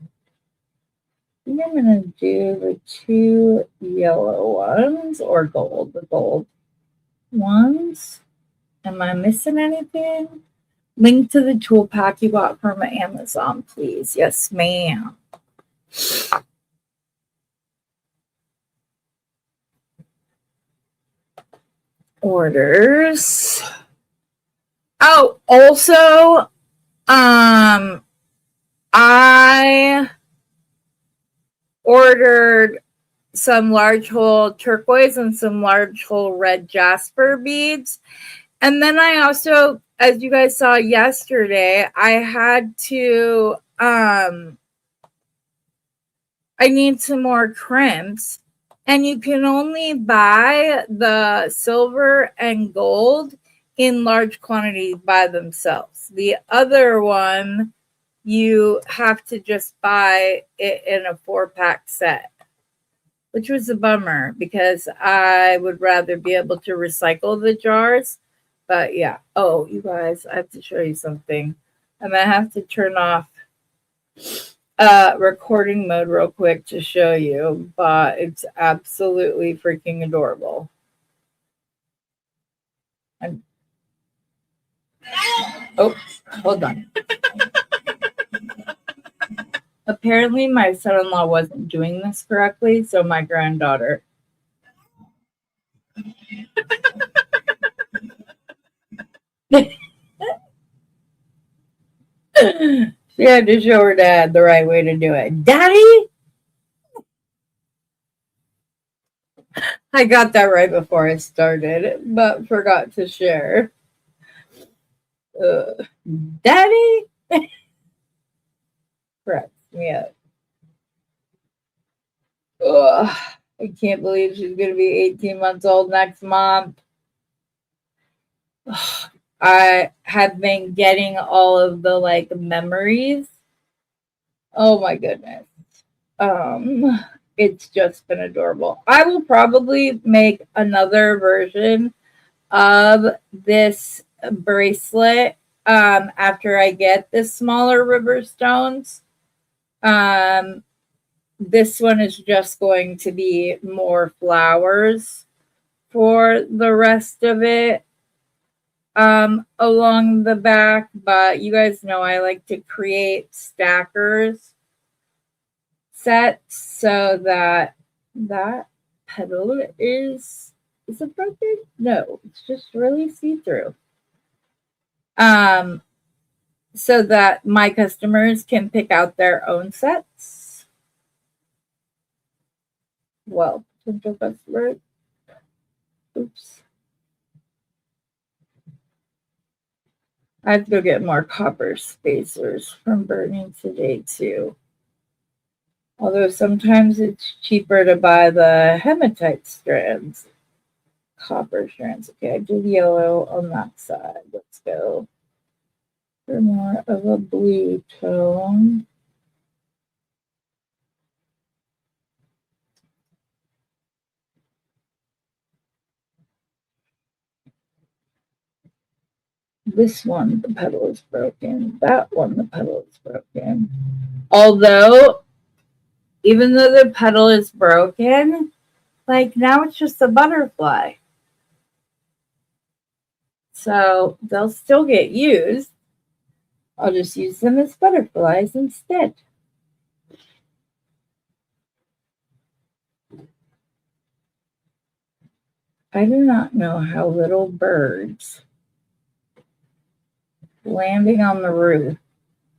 I think I'm going to do the 2 yellow ones or gold, the gold ones. Am I missing anything? Link to the tool pack you bought from Amazon, please. Yes, ma'am. Orders. Oh, also, I ordered some large hole turquoise and some large hole red jasper beads. And then I also, as you guys saw yesterday, I had to, I need some more crimps. And you can only buy the silver and gold in large quantities by themselves. The other one, you have to just buy it in a 4-pack set, which was a bummer because I would rather be able to recycle the jars. But yeah. Oh, you guys, I have to show you something. I'm going to have to turn off recording mode real quick to show you, but it's absolutely freaking adorable. Oh, hold on. Apparently my son-in-law wasn't doing this correctly, so my granddaughter. She had to show her dad the right way to do it. Daddy? I got that right before I started, but forgot to share. Daddy? Correct me up. Ugh, I can't believe she's going to be 18 months old next month. Ugh, I have been getting all of the like memories. Oh my goodness. It's just been adorable. I will probably make another version of this bracelet after I get the smaller river stones. This one is just going to be more flowers for the rest of it along the back, but you guys know I like to create stackers sets so that petal is it broken? No, it's just really see-through. So that my customers can pick out their own sets. Well, potential customer. Oops. I have to go get more copper spacers from Bernie today too. Although sometimes it's cheaper to buy the hematite strands. Copper strands. Okay, I did yellow on that side. Let's go for more of a blue tone. This one, the petal is broken. That one, the petal is broken. Although, even though the petal is broken, like now it's just a butterfly. So they'll still get used. I'll just use them as butterflies instead. I do not know how little birds landing on the roof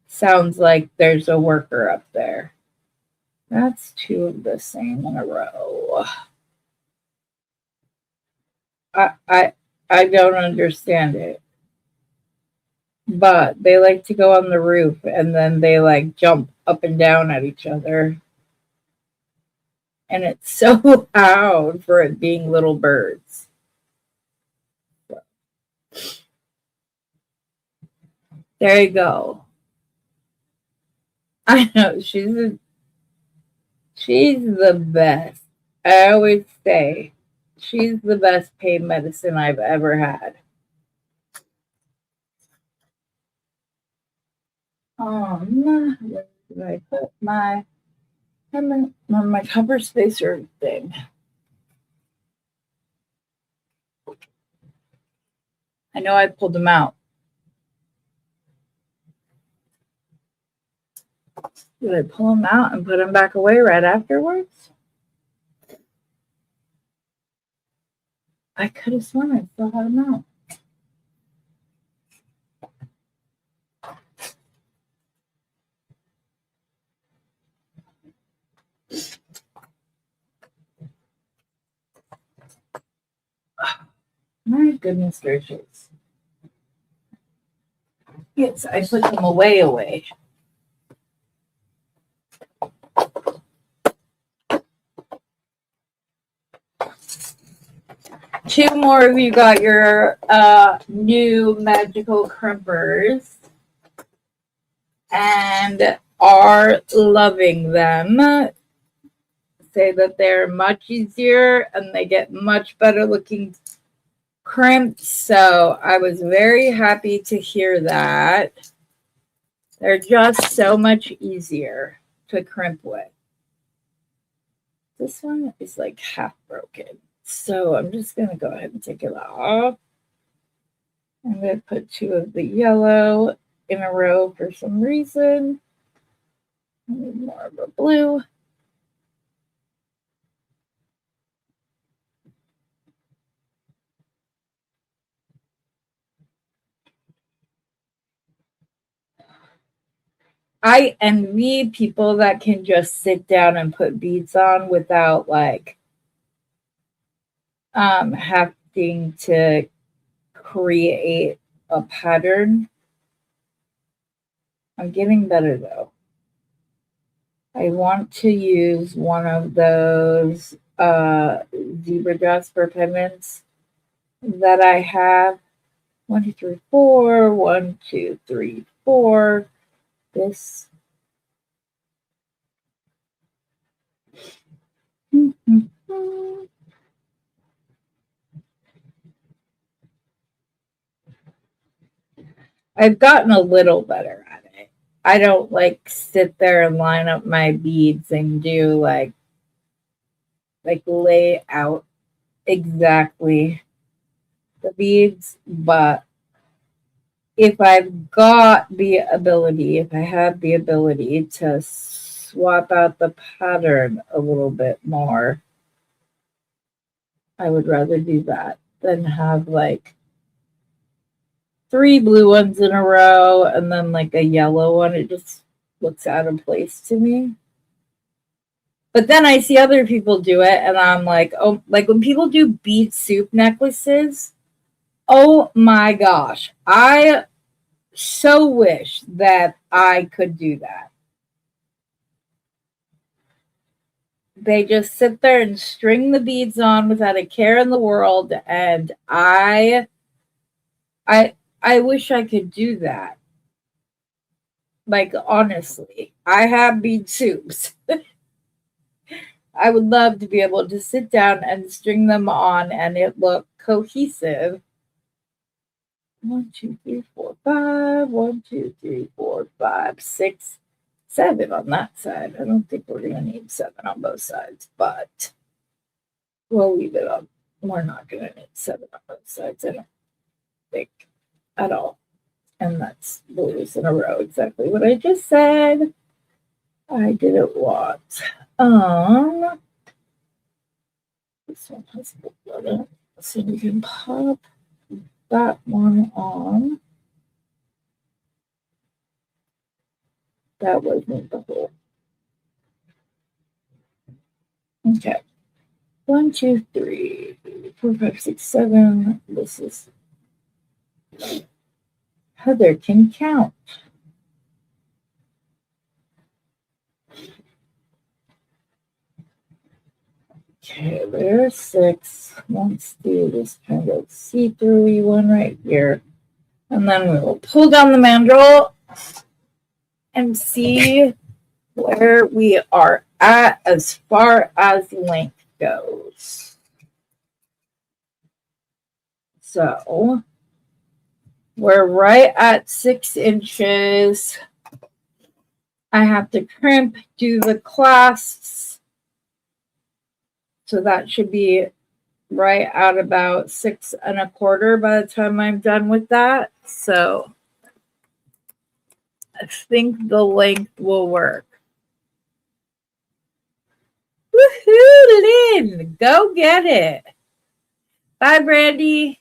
sounds like there's a worker up there. That's two of the same in a row. I don't understand it. But they like to go on the roof and then they like jump up and down at each other. And it's so loud for it being little birds. There you go. I know she's the best. I always say she's the best pain medicine I've ever had. Where did I put my cover spacer thing? I know I pulled them out. Did I pull them out and put them back away right afterwards? I could have sworn I still had them out. My goodness gracious. Yes, I put them away. Two more of you got your new magical crimpers and are loving them. Say that they're much easier and they get much better looking crimps. So I was very happy to hear that. They're just so much easier to crimp with. This one is like half broken. So I'm just going to go ahead and take it off. I'm going to put two of the yellow in a row for some reason. I need more of a blue. I envy people that can just sit down and put beads on without like having to create a pattern. I'm getting better though. I want to use one of those zebra jasper pendants that I have. 1, 2, 3, 4. 1, 2, 3, 4. This. I've gotten a little better at it. I don't like sit there and line up my beads and do like lay out exactly the beads, but if I have the ability to swap out the pattern a little bit more, I would rather do that than have like 3 blue ones in a row and then like a yellow one. It just looks out of place to me. But then I see other people do it and I'm like, oh, like when people do bead soup necklaces, oh my gosh, I so wish that I could do that. They just sit there and string the beads on without a care in the world, and I wish I could do that. Like honestly, I have bead soups. I would love to be able to sit down and string them on and it look cohesive. 1, 2, 3, 4, 5. 1, 2, 3, 4, 5, 6, 7 on that side. I don't think we're gonna need 7 on both sides, but we'll leave it up. We're not gonna need 7 on both sides, I don't think at all. And that's blues in a row, exactly what I just said. I didn't want. This one has a little, so we can pop that one on. That wasn't the whole. Okay. 1, 2, 3, 4, 5, 6, 7. This is Heather can count. Okay, there's 6. Let's do this kind of see-through one right here. And then we will pull down the mandrel and see where we are at as far as length goes. So we're right at 6 inches. I have to crimp, do the clasps. So that should be right at about 6 1/4 by the time I'm done with that. So I think the length will work. Woohoo, Lynn! Go get it. Bye, Brandy.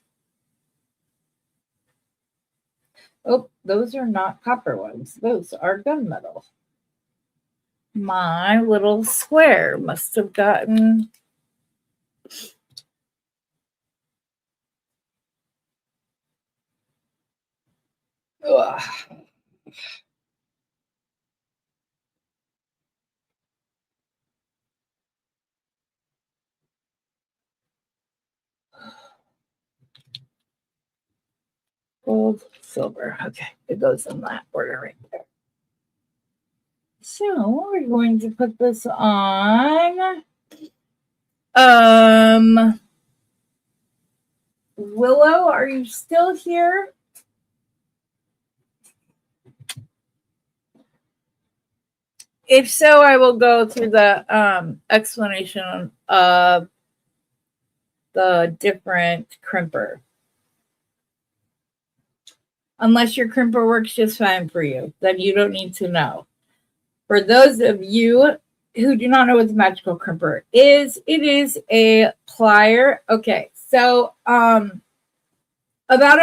Oh, those are not copper ones. Those are gunmetal. My little square must have gotten... Ugh. Gold, silver. Okay, it goes in that order right there. So we're going to put this on. Willow, are you still here? If so, I will go through the explanation of the different crimper. Unless your crimper works just fine for you, then you don't need to know. For those of you who do not know what the magical crimper is, it is a plier. Okay, so about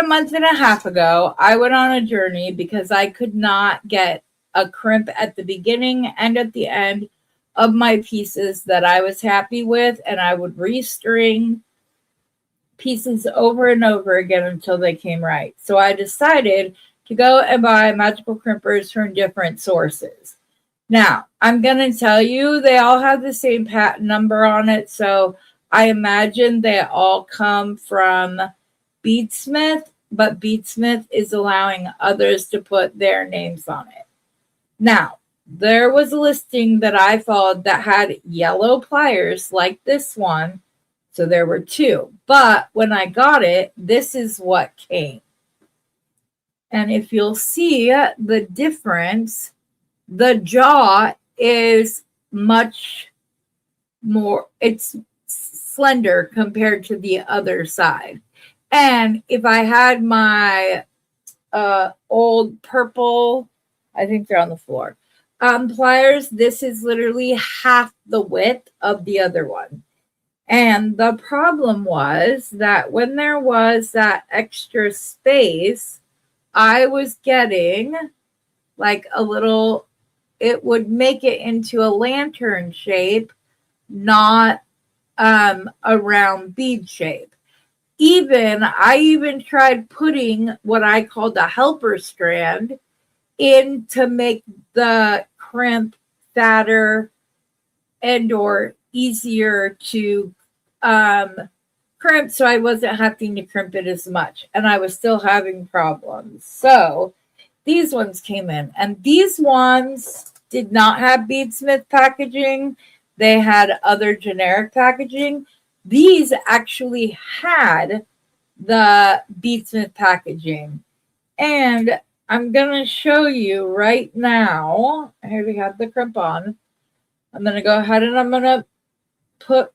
a month and a half ago, I went on a journey because I could not get a crimp at the beginning and at the end of my pieces that I was happy with, and I would restring pieces over and over again until they came right. So I decided to go and buy magical crimpers from different sources. Now, I'm going to tell you, they all have the same patent number on it, so I imagine they all come from Beadsmith, but Beadsmith is allowing others to put their names on it. Now, there was a listing that I followed that had yellow pliers like this one, so there were 2. But when I got it, this is what came. And if you'll see the difference, the jaw is much more, it's slender compared to the other side. And if I had my old purple, I think they're on the floor, pliers, this is literally half the width of the other one. And the problem was that when there was that extra space, I was getting like a little, it would make it into a lantern shape, not a round bead shape. I even tried putting what I called a helper strand in to make the crimp fatter and or easier to crimp, so I wasn't having to crimp it as much, and I was still having problems. So these ones came in, and these ones did not have Beadsmith packaging. They had other generic packaging. These actually had the Beadsmith packaging, and I'm gonna show you right now. Here we have the crimp on. I'm gonna go ahead and I'm gonna put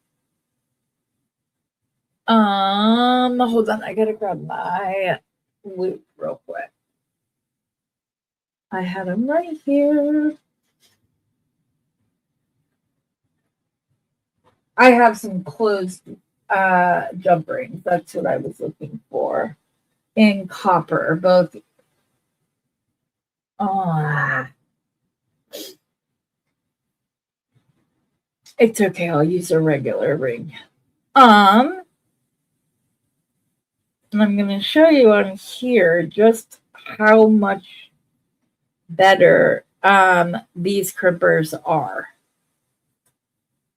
hold on, I gotta grab my loop real quick. I had them right here. I have some closed jump rings. That's what I was looking for in copper, both. It's okay. I'll use a regular ring. And I'm going to show you on here just how much better these crimpers are.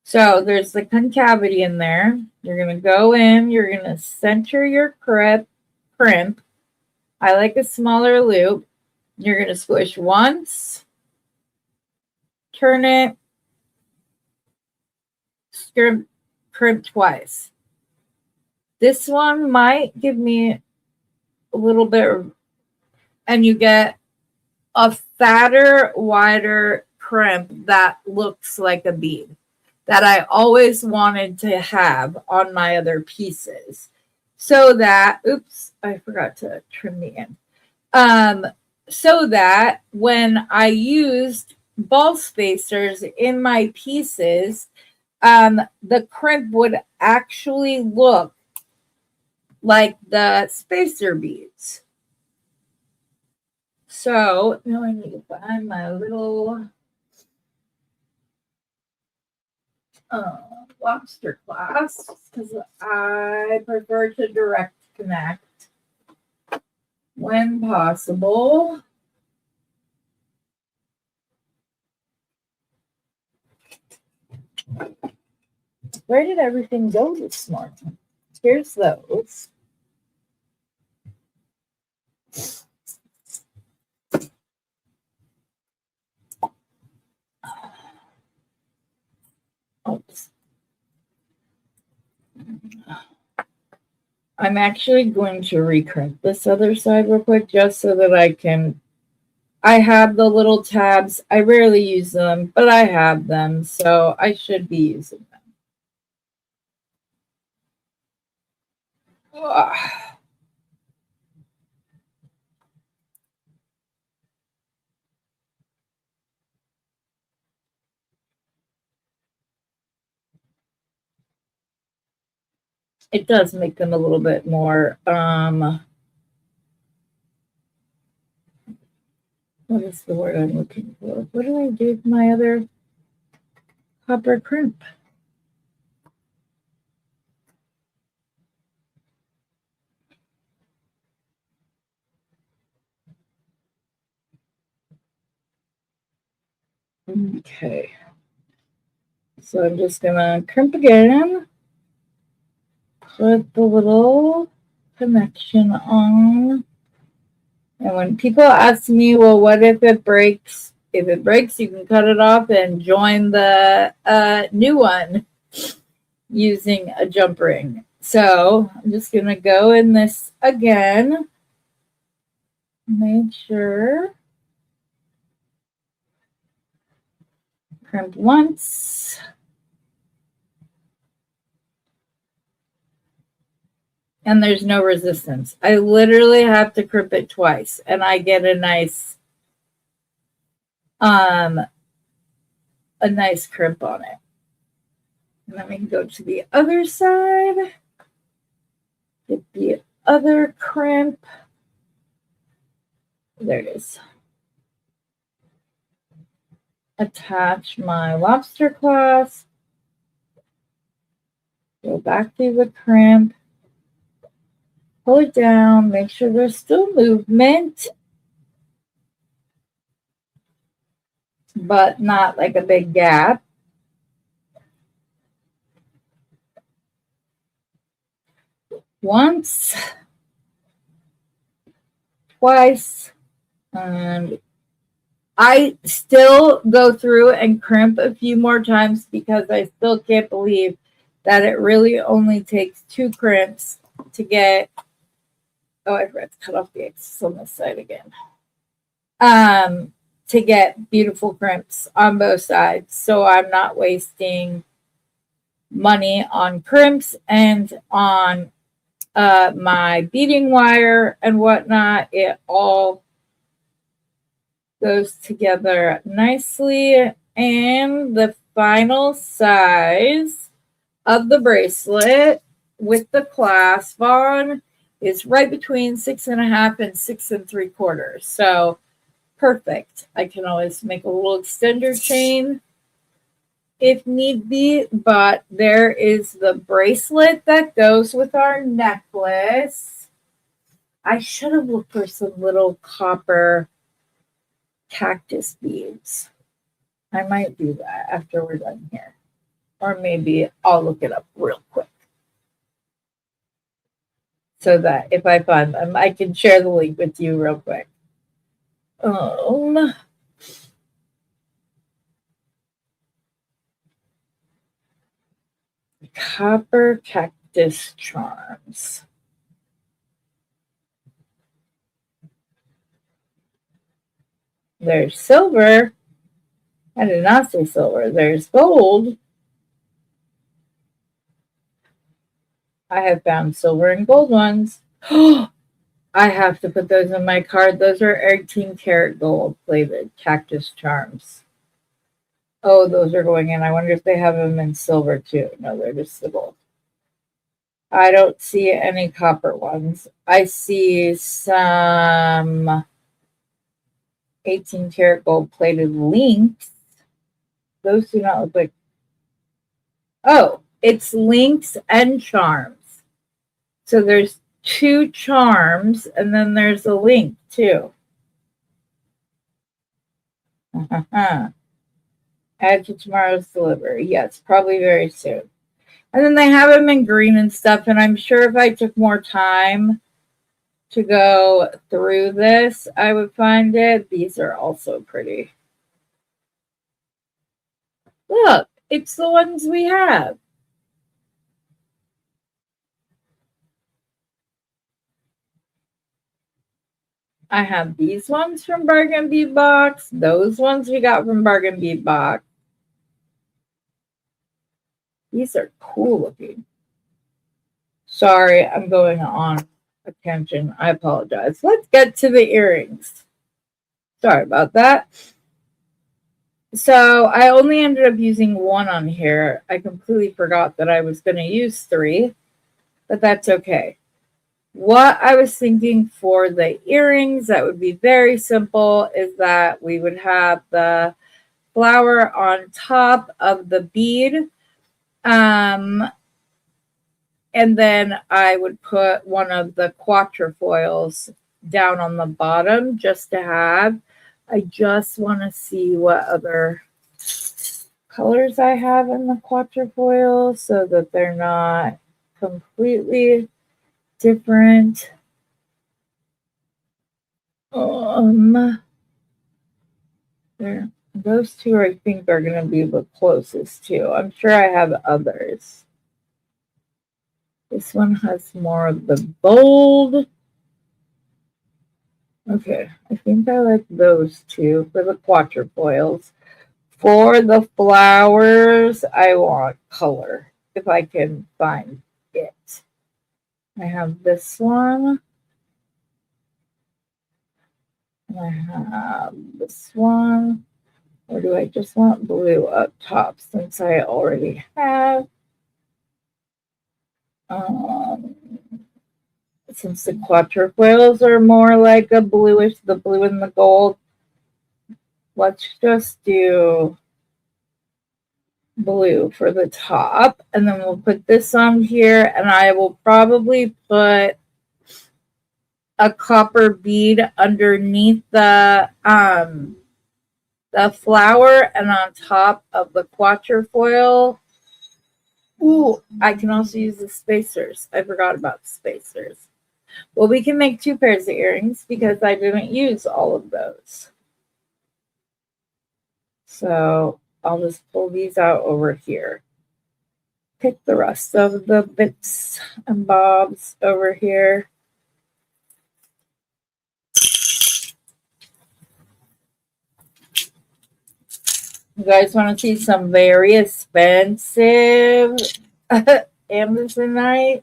So there's the concavity in there. You're going to go in. You're going to center your crimp. I like a smaller loop. You're going to squish once. Turn it. Crimp twice. This one might give me a little bit, and you get a fatter, wider crimp that looks like a bead that I always wanted to have on my other pieces. So that, oops, I forgot to trim the end. So that when I used ball spacers in my pieces, the crimp would actually look like the spacer beads. So now I need to find my little lobster clasp because I prefer to direct connect when possible. Where did everything go this morning? Here's those. Oops. I'm actually going to recrimp this other side real quick just so that I have the little tabs. I rarely use them, but I have them, so I should be using them. Ugh. It does make them a little bit more, what is the word I'm looking for? What do I do with my other copper crimp? Okay. So I'm just going to crimp again. Put the little connection on. And when people ask me, well, what if it breaks? If it breaks, you can cut it off and join the new one using a jump ring. So I'm just going to go in this again. Make sure. Crimp once. And there's no resistance. I literally have to crimp it twice and I get a nice crimp on it. And then we can go to the other side. Get the other crimp. There it is. Attach my lobster clasp. Go back through the crimp. Pull it down. Make sure there's still movement, but not like a big gap. Once, twice, and I still go through and crimp a few more times because I still can't believe that it really only takes 2 crimps to get, oh, I forgot to cut off the excess on this side again, to get beautiful crimps on both sides. So I'm not wasting money on crimps and on my beading wire and whatnot. It all goes together nicely. And the final size of the bracelet with the clasp on is right between 6.5 and 6 3/4. So perfect. I can always make a little extender chain if need be, but there is the bracelet that goes with our necklace. I should have looked for some little copper cactus beads. I might do that after we're done here. Or maybe I'll look it up real quick, so that if I find them, I can share the link with you real quick. Copper cactus charms. There's silver. I did not say silver. There's gold. I have found silver and gold ones. I have to put those in my card. Those are 18 karat gold plated cactus charms. Oh, those are going in. I wonder if they have them in silver too. No, they're just the gold. I don't see any copper ones. I see some 18 karat gold plated links. Those do not look like. Oh, it's links and charms. So there's 2 charms and then there's a link too. Add to tomorrow's delivery. Yes, probably very soon. And then they have them in green and stuff. And I'm sure if I took more time to go through this, I would find it. These are also pretty. Look, it's the ones we have. I have these ones from Bargain Bead Box. Those ones we got from Bargain Bead Box. These are cool looking. Sorry, I'm going on a tangent. I apologize. Let's get to the earrings. Sorry about that. So I only ended up using 1 on here. I completely forgot that I was going to use 3, but that's okay. What I was thinking for the earrings that would be very simple is that we would have the flower on top of the bead. And then I would put one of the quatrefoils down on the bottom just to have. I just want to see what other colors I have in the quatrefoil so that they're not completely different. There, those 2 I think are going to be the closest to. I'm sure I have others. This one has more of the bold. Okay, I think I like those 2 for the quatrefoils. For the flowers, I want color, if I can find it. I have this one. And I have this one. Or do I just want blue up top since I already have? Since the quatrefoils are more like a bluish, the blue and the gold, let's just do blue for the top. And then we'll put this on here, and I will probably put a copper bead underneath the flower and on top of the quatrefoil. Ooh, I can also use the spacers. I forgot about the spacers. Well, we can make 2 pairs of earrings because I didn't use all of those. So I'll just pull these out over here. Pick the rest of the bits and bobs over here. You guys want to see some very expensive Amazonite?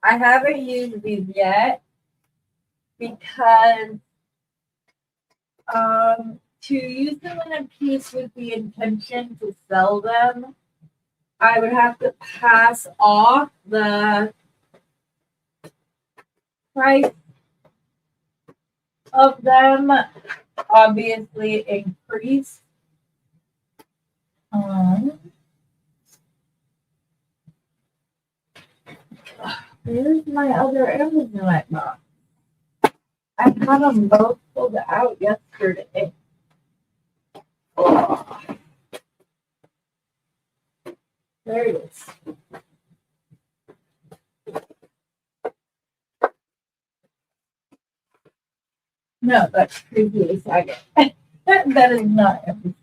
I haven't used these yet because to use them in a piece with the intention to sell them, I would have to pass off the price of them obviously increased. Where's my other Amazonite box? I had them both pulled out yesterday. Oh. There it is. No, that's previous agate. That is not everything.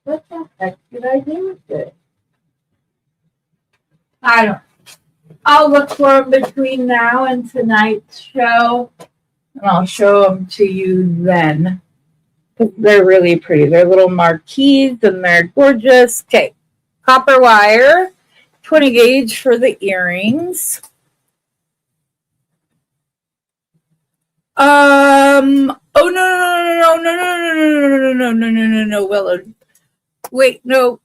What the heck did I do with it? I don't know. I'll look for them between now and tonight's show, and I'll show them to you then. They're really pretty. They're little marquees, and they're gorgeous. Okay, copper wire, 20 gauge for the earrings. Oh no, Willow. Wait, no.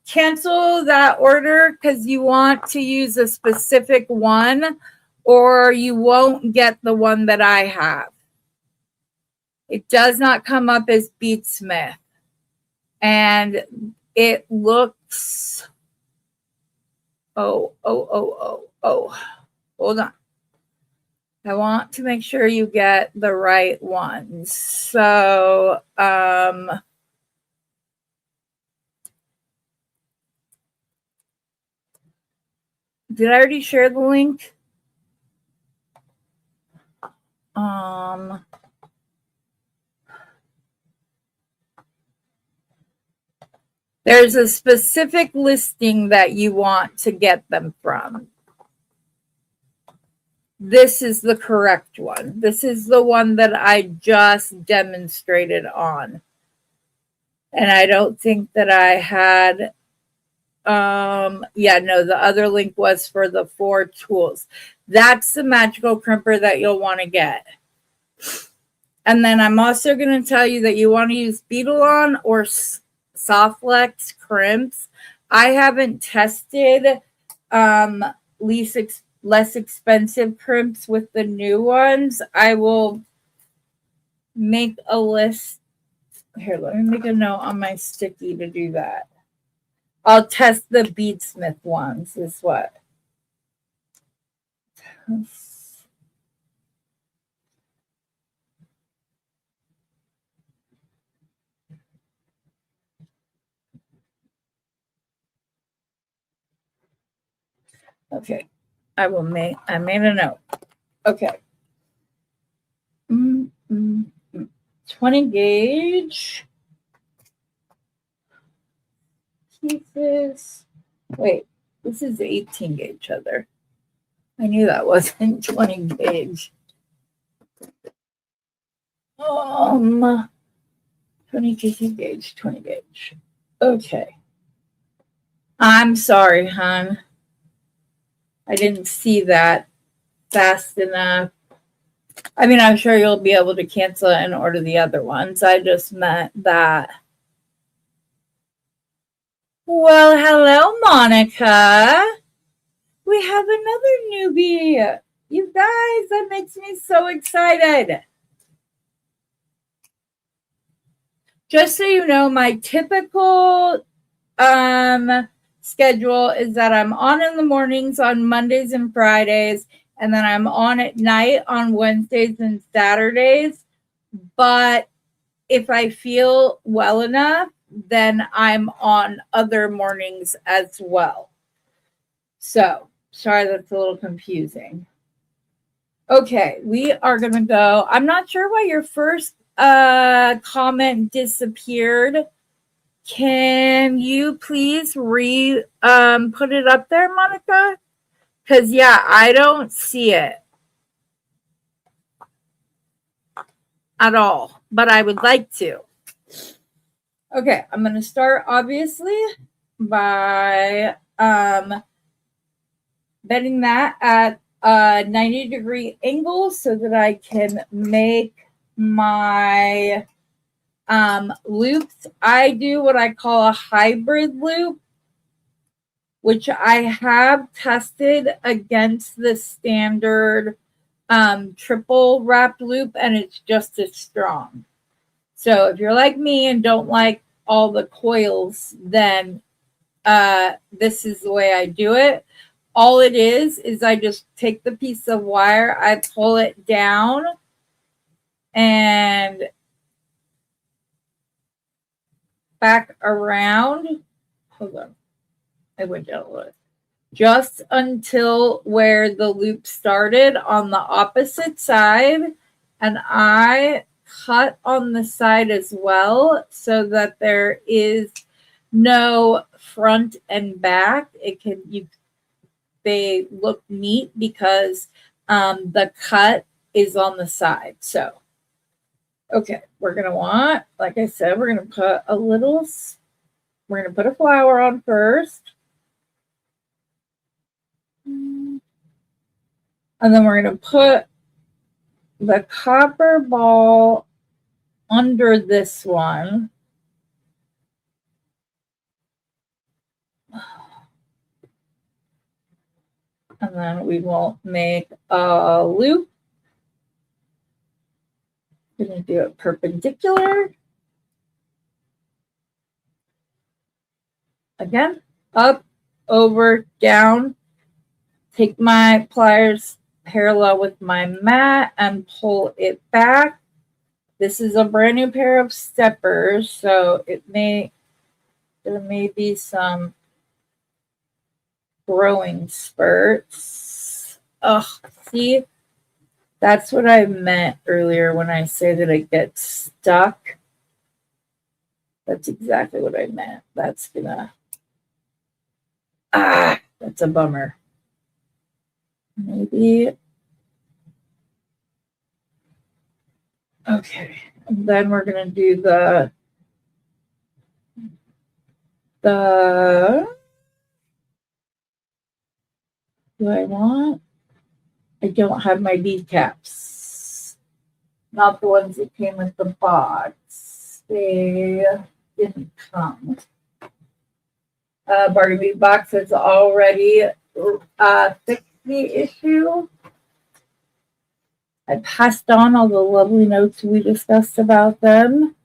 Cancel that order because you want to use a specific one, or you won't get the one that I have. It does not come up as Beadsmith, and it looks. Oh. Hold on. I want to make sure you get the right ones. So, did I already share the link? There's a specific listing that you want to get them from. This is the correct one. This is the one that I just demonstrated on. And I don't think that I had, the other link was for the 4 tools. That's the magical crimper that you'll want to get. And then I'm also going to tell you that you want to use Beadalon or Softlex crimps. I haven't tested less expensive crimps with the new ones. I will make a list. Here, let me make a note on my sticky to do that. I'll test the Beadsmith ones is what. Okay, I made a note. Okay. 20 gauge pieces. Wait, this is 18 gauge, Heather. I knew that wasn't 20 gauge. 20 gauge, 20 gauge. Okay. I'm sorry, hon. I didn't see that fast enough. I mean, I'm sure you'll be able to cancel it and order the other ones. I just meant that. Well, hello, Monica. We have another newbie. You guys, that makes me so excited. Just so you know, my typical schedule is that I'm on in the mornings on Mondays and Fridays, and then I'm on at night on Wednesdays and Saturdays. But if I feel well enough, then I'm on other mornings as well. So, sorry, that's a little confusing. Okay, we are going to go. I'm not sure why your first comment disappeared. Can you please put it up there, Monica? Because, yeah, I don't see it at all, but I would like to. Okay, I'm going to start, obviously, by bending that at a 90-degree angle so that I can make my loops, I do what I call a hybrid loop, which I have tested against the standard triple wrapped loop, and it's just as strong. So if you're like me and don't like all the coils, then this is the way I do it. All it is I just take the piece of wire, I pull it down, and back around. Hold on. I went down a little. Just until where the loop started on the opposite side. And I cut on the side as well so that there is no front and back. They look neat because the cut is on the side. So, okay, we're going to want, like I said, we're going to put a flower on first. And then we're going to put the copper ball under this one. And then we will make a loop. I'm going to do it perpendicular. Again, up, over, down. Take my pliers parallel with my mat and pull it back. This is a brand new pair of steppers, so there may be some growing spurts. Oh, see, that's what I meant earlier when I say that it gets stuck. That's exactly what I meant. That's a bummer. Maybe. Okay. And then we're going to do the I don't have my bead caps. Not the ones that came with the box. They didn't come. Bargain Bead Box has already fixed the issue. I passed on all the lovely notes we discussed about them.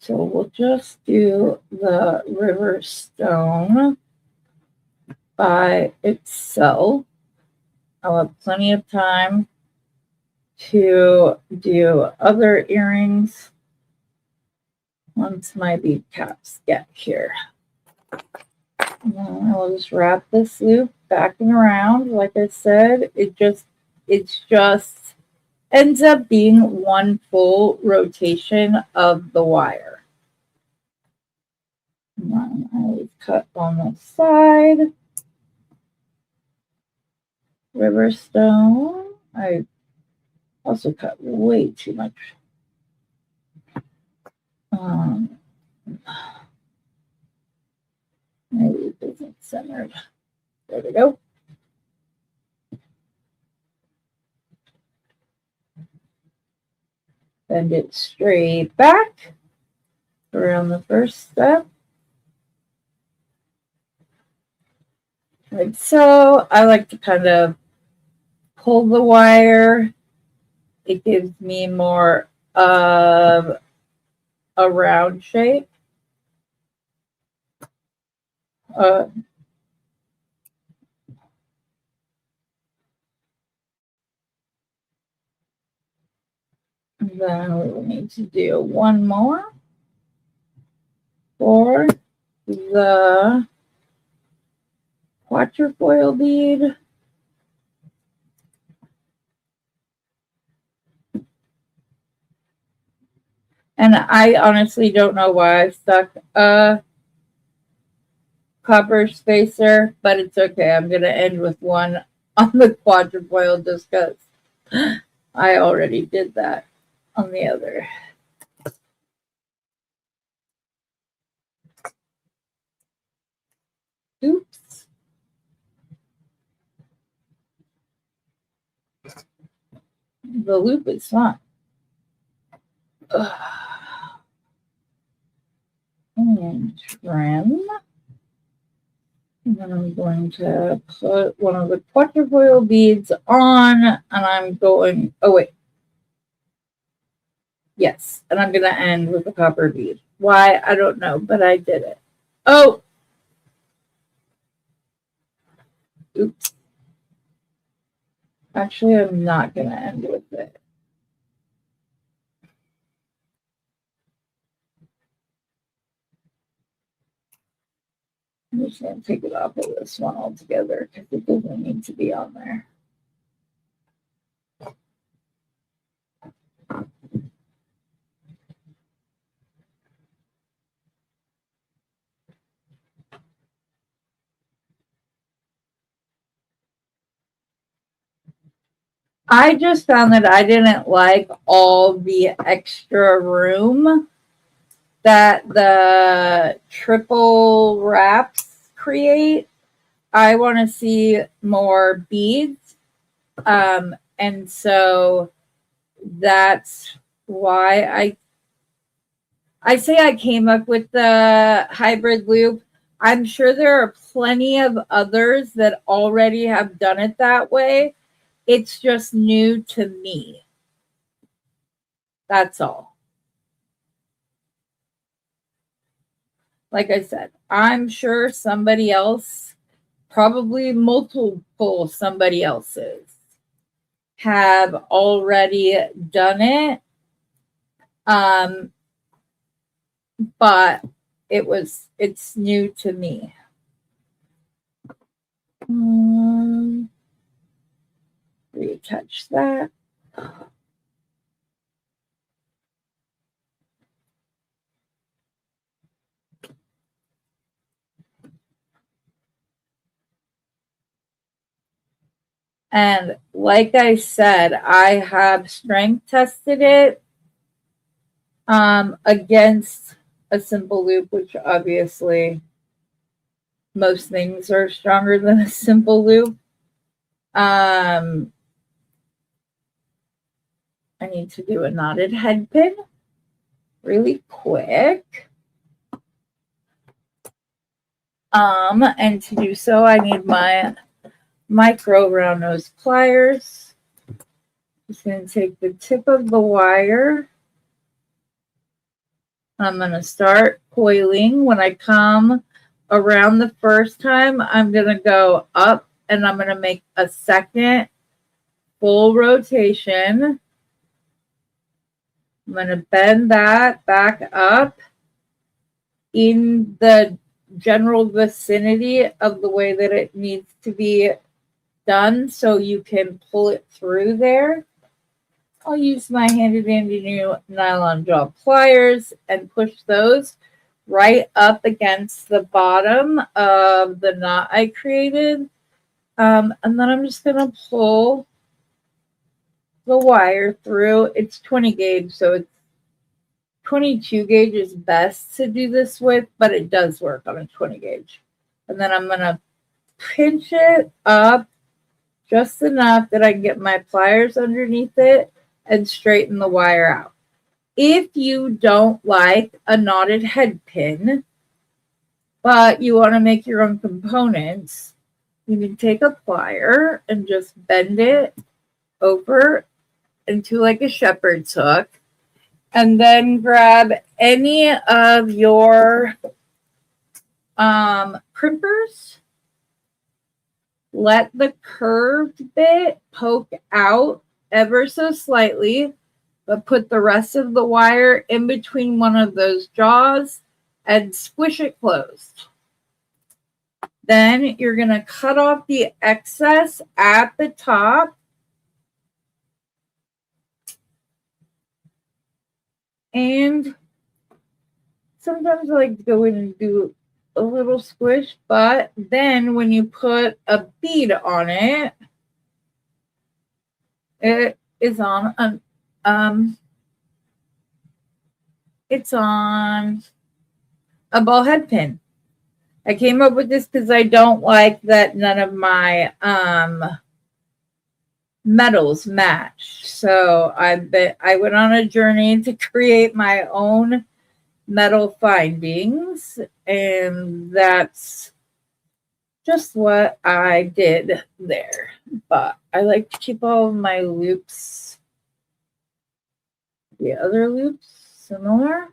So we'll just do the river stone by itself. I'll have plenty of time to do other earrings once my bead caps get here. And then I'll just wrap this loop back and around. Like I said, it just ends up being one full rotation of the wire. And then I always cut on the side. River stone. I also cut way too much. Maybe it isn't centered. There we go. Bend it straight back around the first step. Like so. I like to kind of pull the wire. It gives me more of a round shape. Then we will need to do one more for the quatrefoil bead. And I honestly don't know why I stuck a copper spacer, but it's okay. I'm going to end with one on the quatrefoil just because I already did that on the other. Oops. the loop is fine. And trim. And then I'm going to put one of the quatrefoil beads on, and I'm going, oh wait. Yes, and I'm going to end with a copper bead. Why? I don't know, but I did it. Oh! Oops. Actually, I'm not going to end with it. I'm just going to take it off of this one altogether because it doesn't need to be on there. I just found that I didn't like all the extra room that the triple wraps create. I want to see more beads. And so that's why I say I came up with the hybrid loop. I'm sure there are plenty of others that already have done it that way. It's just new to me. That's all. Like I said, I'm sure somebody else, probably multiple somebody else's, have already done it. But it's new to me. Retouch that. And like I said, I have strength tested it against a simple loop, which obviously most things are stronger than a simple loop. I need to do a knotted head pin really quick. And to do so, I need my micro round nose pliers. Just going to take the tip of the wire. I'm going to start coiling. When I come around the first time, I'm going to go up and I'm going to make a second full rotation. I'm going to bend that back up in the general vicinity of the way that it needs to be done so you can pull it through there. I'll use my handy dandy new nylon jaw pliers and push those right up against the bottom of the knot I created. And then I'm just going to pull the wire through. It's 20 gauge, so it's 22 gauge is best to do this with, but it does work on a 20 gauge. And then I'm going to pinch it up just enough that I can get my pliers underneath it and straighten the wire out. If you don't like a knotted head pin, but you want to make your own components, you can take a plier and just bend it over into like a shepherd's hook, and then grab any of your crimpers. Let the curved bit poke out ever so slightly, but put the rest of the wire in between one of those jaws and squish it closed. Then you're going to cut off the excess at the top. And sometimes I like to go in and do a little squish, but then when you put a bead on it, it is on it's on a ball head pin. I came up with this because I don't like that none of my metals match. So I went on a journey to create my own metal findings, and that's just what I did there. But I like to keep all of my loops, the other loops, similar.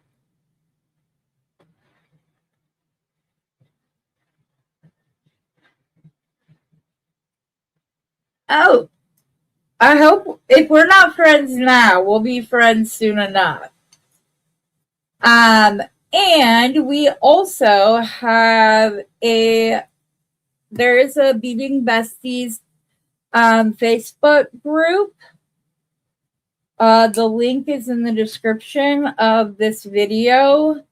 Oh, I hope if we're not friends now, we'll be friends soon enough. And we also have there is a Beading Besties Facebook group. The link is in the description of this video.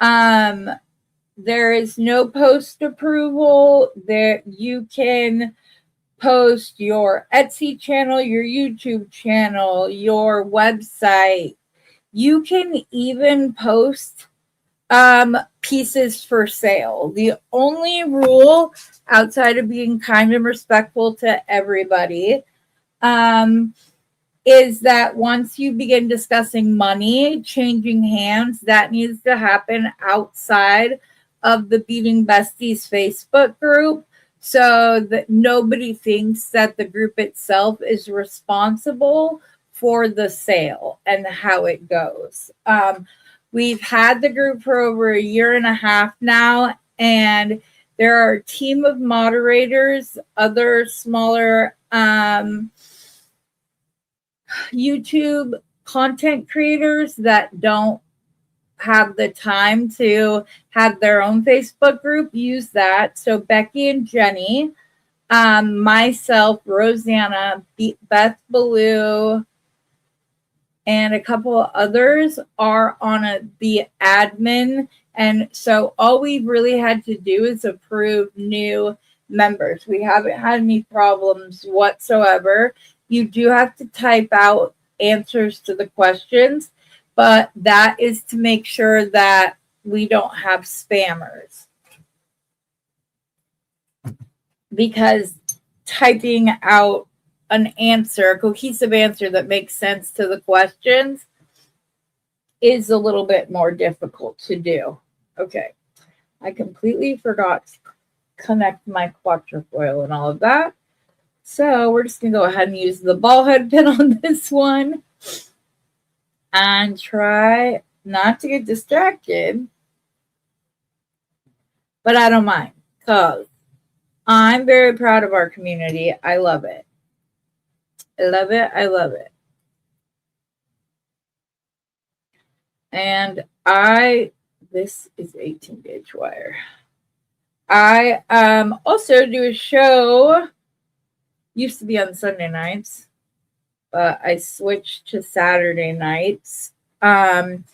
There is no post approval. There you can post your Etsy channel, your YouTube channel, your website. You can even post pieces for sale. The only rule, outside of being kind and respectful to everybody, is that once you begin discussing money changing hands, that needs to happen outside of the Beading Besties Facebook group, so that nobody thinks that the group itself is responsible for the sale and how it goes. We've had the group for over a year and a half now, and there are a team of moderators, other smaller YouTube content creators that don't have the time to have their own Facebook group use that. So Becky and Jenny, myself, Rosanna, Beth Ballou, and a couple of others are on the admin. And so all we've really had to do is approve new members. We haven't had any problems whatsoever. You do have to type out answers to the questions, but that is to make sure that we don't have spammers. Because typing out an answer, a cohesive answer that makes sense to the questions, is a little bit more difficult to do. Okay, I completely forgot to connect my quatrefoil and all of that. So we're just going to go ahead and use the ball head pin on this one and try not to get distracted. But I don't mind because I'm very proud of our community. I love it. I love it. I love it. And this is 18 gauge wire. I also do a show. Used to be on Sunday nights, but I switched to Saturday nights, where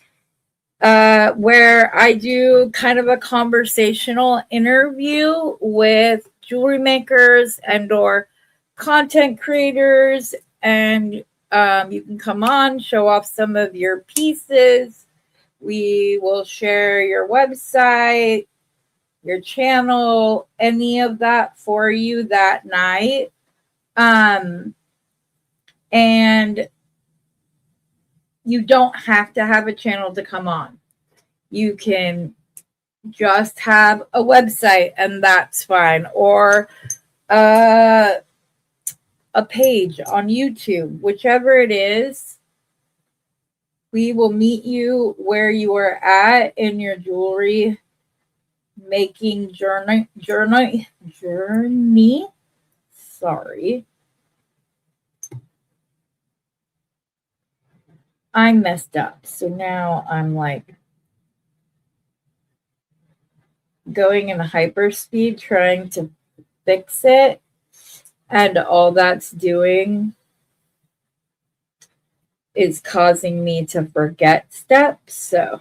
I do kind of a conversational interview with jewelry makers and or content creators, and you can come on, show off some of your pieces. We will share your website, your channel, any of that for you that night. And you don't have to have a channel to come on. You can just have a website and that's fine. Or a page on YouTube, whichever it is. We will meet you where you are at in your jewelry making journey. Sorry. I messed up. So now I'm like going in hyperspeed trying to fix it. And all that's doing is causing me to forget steps. So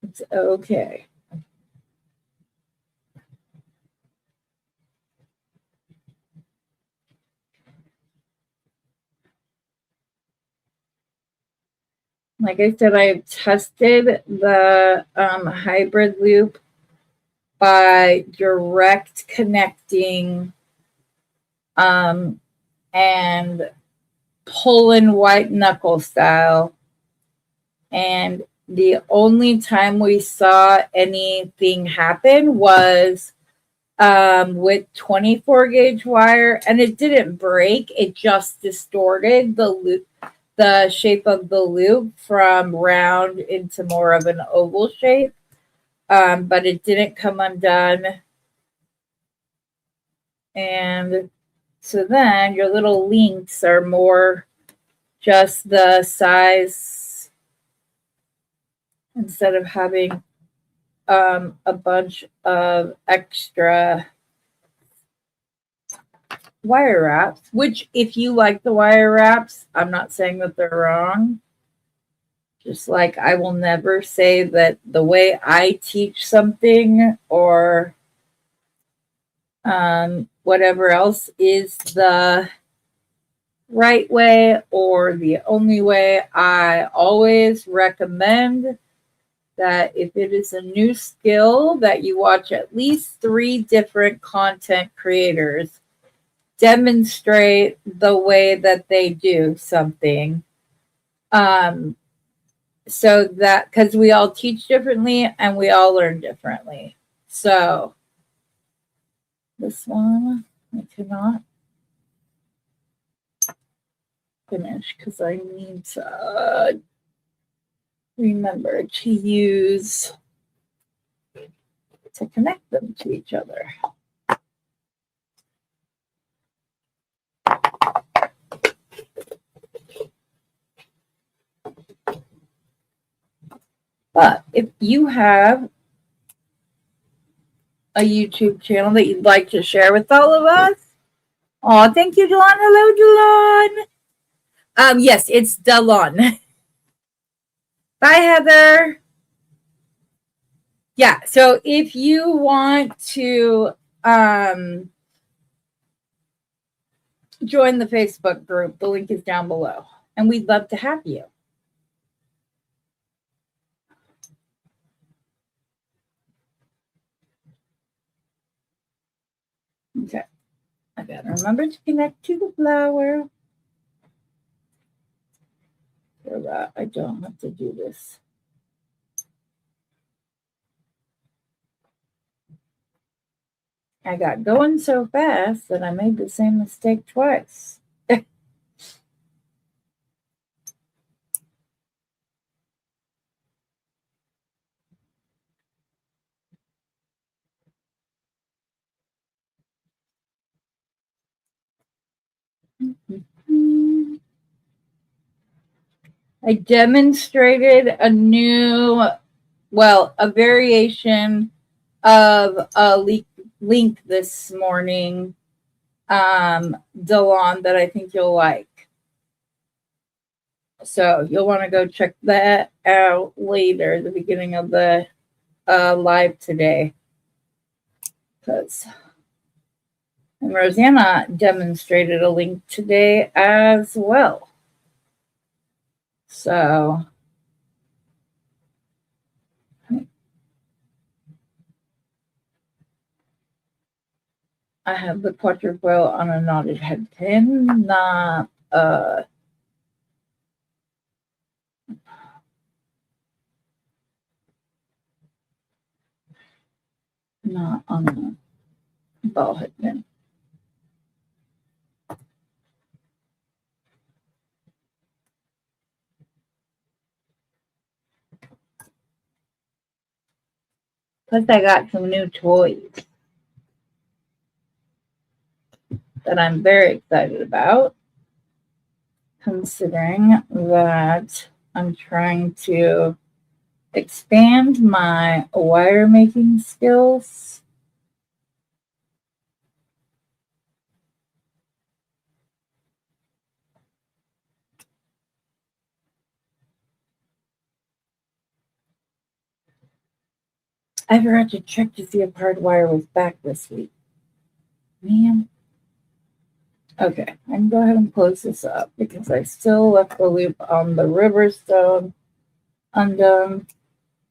it's okay. Like I said, I've tested the hybrid loop by direct connecting and pulling white knuckle style. And the only time we saw anything happen was with 24 gauge wire, and it didn't break, it just distorted the loop, the shape of the loop from round into more of an oval shape, but it didn't come undone. And so then your little links are more just the size, instead of having a bunch of extra wire wraps, which if you like the wire wraps, I'm not saying that they're wrong. Just like I will never say that the way I teach something or whatever else is the right way or the only way. I always recommend that if it is a new skill, that you watch at least 3 different content creators demonstrate the way that they do something. So that, because we all teach differently and we all learn differently. So this one I cannot finish because I need to remember to use to connect them to each other. But if you have a YouTube channel that you'd like to share with all of us, oh, thank you, Delon. Hello, Delon. Yes, it's Delon. Bye, Heather. Yeah, so if you want to join the Facebook group, the link is down below, and we'd love to have you. Okay, I gotta remember to connect to the flower so that I don't have to do this. I got going so fast that I made the same mistake twice. I demonstrated a new, well, a variation of a link this morning, Delon, that I think you'll like. So you'll want to go check that out later, the beginning of the live today. And Rosanna demonstrated a link today as well. So I have the quatrefoil on a knotted head pin, not on a ball head pin. Plus I got some new toys that I'm very excited about, considering that I'm trying to expand my wire making skills. I forgot to check to see if hardwire was back this week. Man. Okay, I can go ahead and close this up because I still left the loop on the Riverstone undone.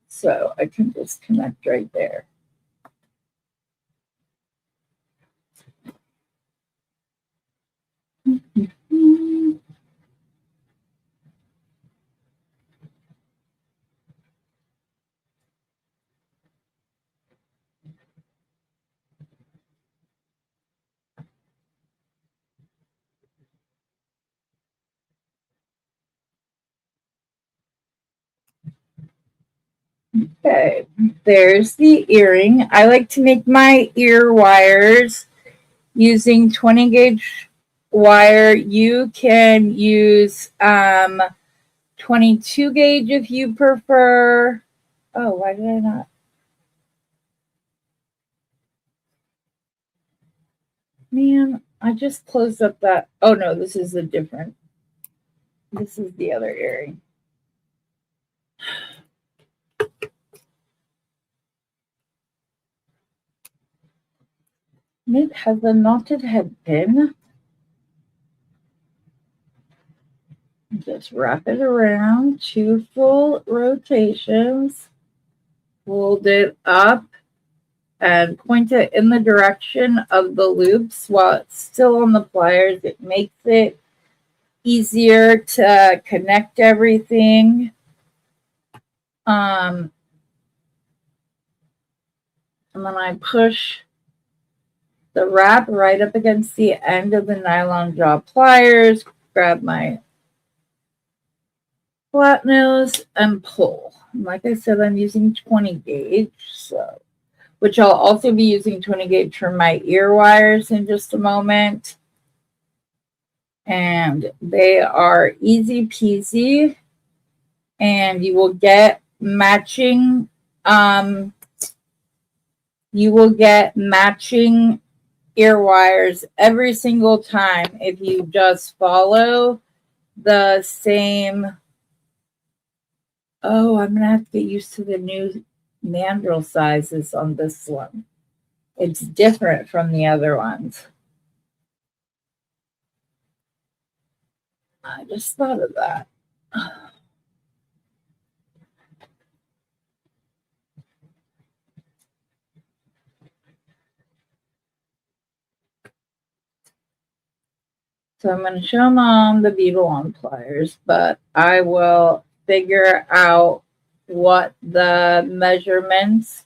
So I can just connect right there. Okay, there's the earring. I like to make my ear wires using 20 gauge wire. You can use 22 gauge if you prefer. Oh, why did I not? Man, I just closed up that. Oh no, this is a different. This is the other earring. It has a knotted head pin. Just wrap it around 2 full rotations. Hold it up and point it in the direction of the loops while it's still on the pliers. It makes it easier to connect everything. And then I push the wrap right up against the end of the nylon jaw pliers, grab my flat nose and pull. Like I said, I'm using 20 gauge, so which I'll also be using 20 gauge for my ear wires in just a moment. And they are easy peasy, and you will get matching ear wires every single time if you just follow the same. Oh, I'm gonna have to get used to the new mandrel sizes on this one. It's different from the other ones. I just thought of that. So I'm going to show Mom the bead-along pliers, but I will figure out what the measurements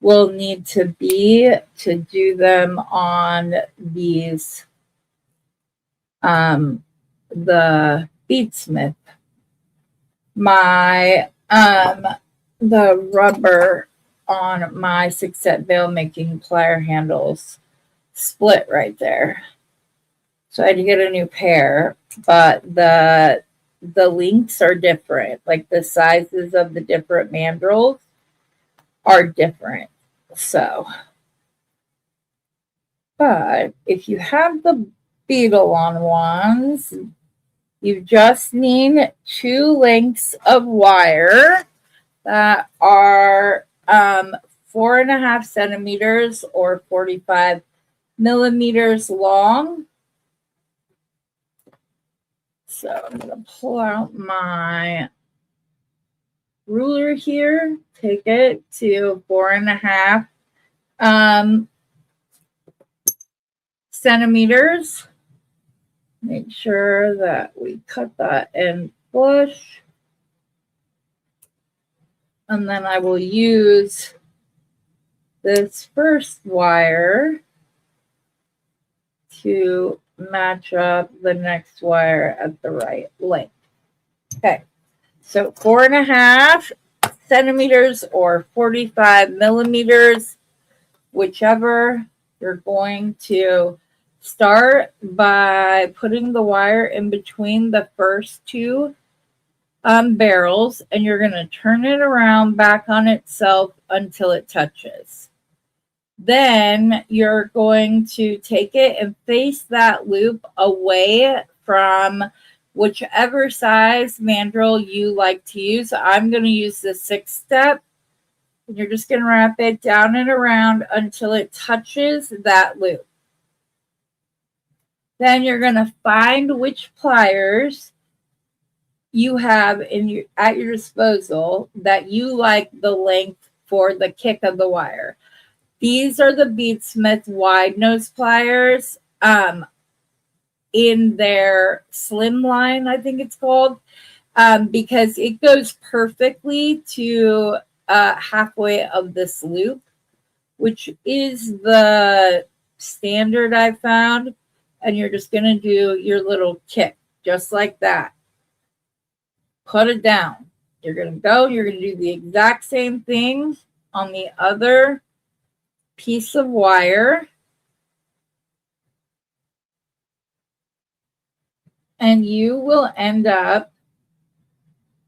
will need to be to do them on these, the Beadsmith. My, the rubber on my 6-set veil making plier handles split right there. So I had to get a new pair, but the links are different. Like the sizes of the different mandrels are different. So, but if you have the bead-along ones, you just need 2 lengths of wire that are 4.5 centimeters or 45 millimeters long. So I'm going to pull out my ruler here, take it to 4.5 centimeters. Make sure that we cut that in flush. And then I will use this first wire to match up the next wire at the right length. Okay, so 4.5 centimeters or 45 millimeters, whichever. You're going to start by putting the wire in between the first 2 barrels, and you're going to turn it around back on itself until it touches. Then you're going to take it and face that loop away from whichever size mandrel you like to use. I'm going to use the 6-step. And you're just going to wrap it down and around until it touches that loop. Then you're going to find which pliers you have at your disposal that you like the length for the kick of the wire. These are the Beadsmith wide nose pliers in their slim line, I think it's called, because it goes perfectly to halfway of this loop, which is the standard I found. And you're just going to do your little kick just like that. Put it down. you're going to go, you're going to do the exact same thing on the other piece of wire. And you will end up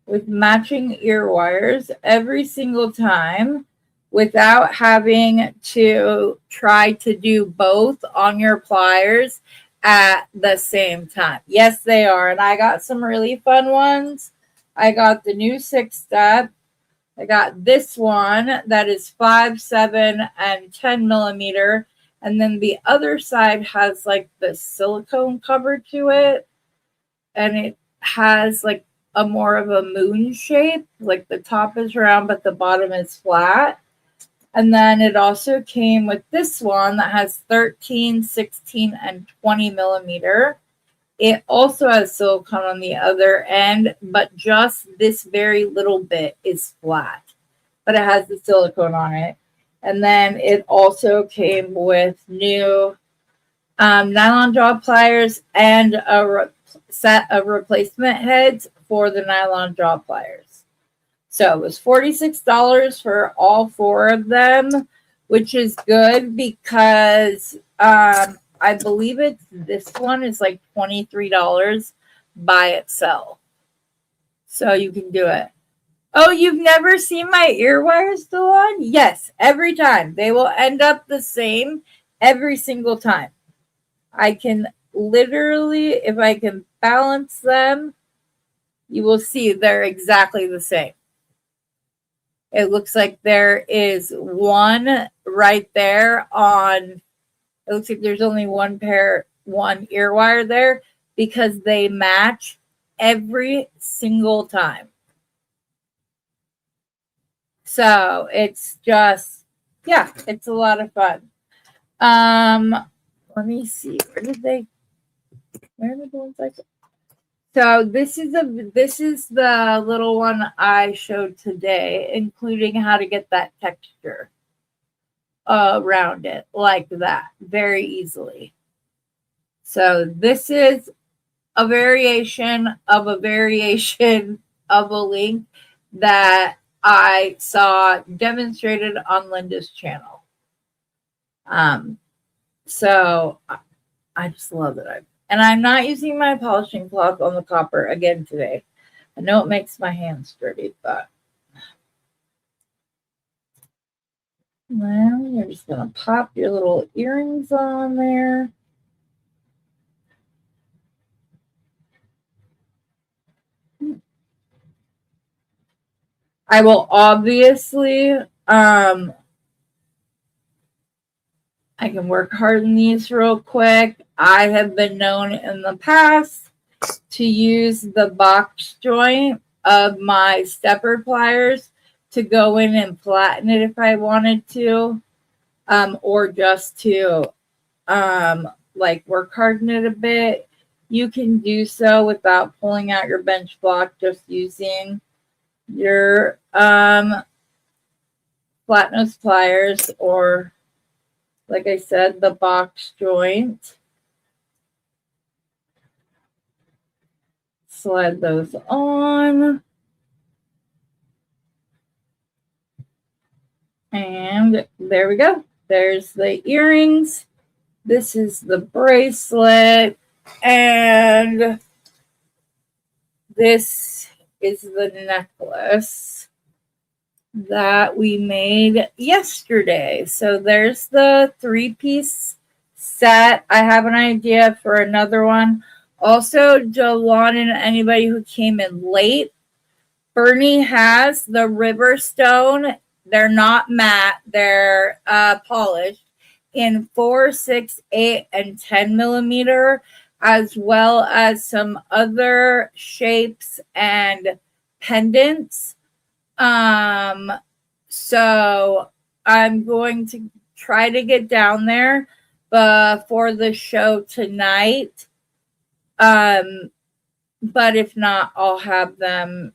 with matching ear wires every single time without having to try to do both on your pliers at the same time. Yes, they are. And I got some really fun ones. I got the new 6-step. I got this one that is 5, 7, and 10 millimeter. And then the other side has like the silicone cover to it. And it has like a more of a moon shape. Like the top is round, but the bottom is flat. And then it also came with this one that has 13, 16, and 20 millimeter. It also has silicone on the other end, but just this very little bit is flat. But it has the silicone on it. And then it also came with new nylon jaw pliers and a set of replacement heads for the nylon jaw pliers. So it was $46 for all 4 of them, which is good because I believe this one is like $23 by itself. So you can do it. Oh, you've never seen my ear wires still on? Yes, every time. They will end up the same every single time. I can literally, if I can balance them, you will see they're exactly the same. It looks like there is one right there on, it looks like there's only one ear wire there because they match every single time. So it's just, yeah, it's a lot of fun. Let me see. Where are the ones I said? So this is the little one I showed today, including how to get that texture around it like that very easily. So this is a variation of a link that I saw demonstrated on Linda's channel. So I just love it. And I'm not using my polishing cloth on the copper again today. I know it makes my hands dirty, but well, you're just going to pop your little earrings on there. I will obviously, I can work hard in these real quick. I have been known in the past to use the box joint of my stepper pliers to go in and flatten it if I wanted to, or just to like work harden it a bit. You can do so without pulling out your bench block, just using your flat nose pliers, or like I said, the box joint. Slide those on. And there we go. There's the earrings. This is the bracelet. And this is the necklace that we made yesterday. So there's the 3-piece set. I have an idea for another one. Also, Jalon and anybody who came in late, Bernie has the river stone. They're not matte. They're polished in 4, 6, 8, and 10 millimeter, as well as some other shapes and pendants. So I'm going to try to get down there before the show tonight. But if not, I'll have them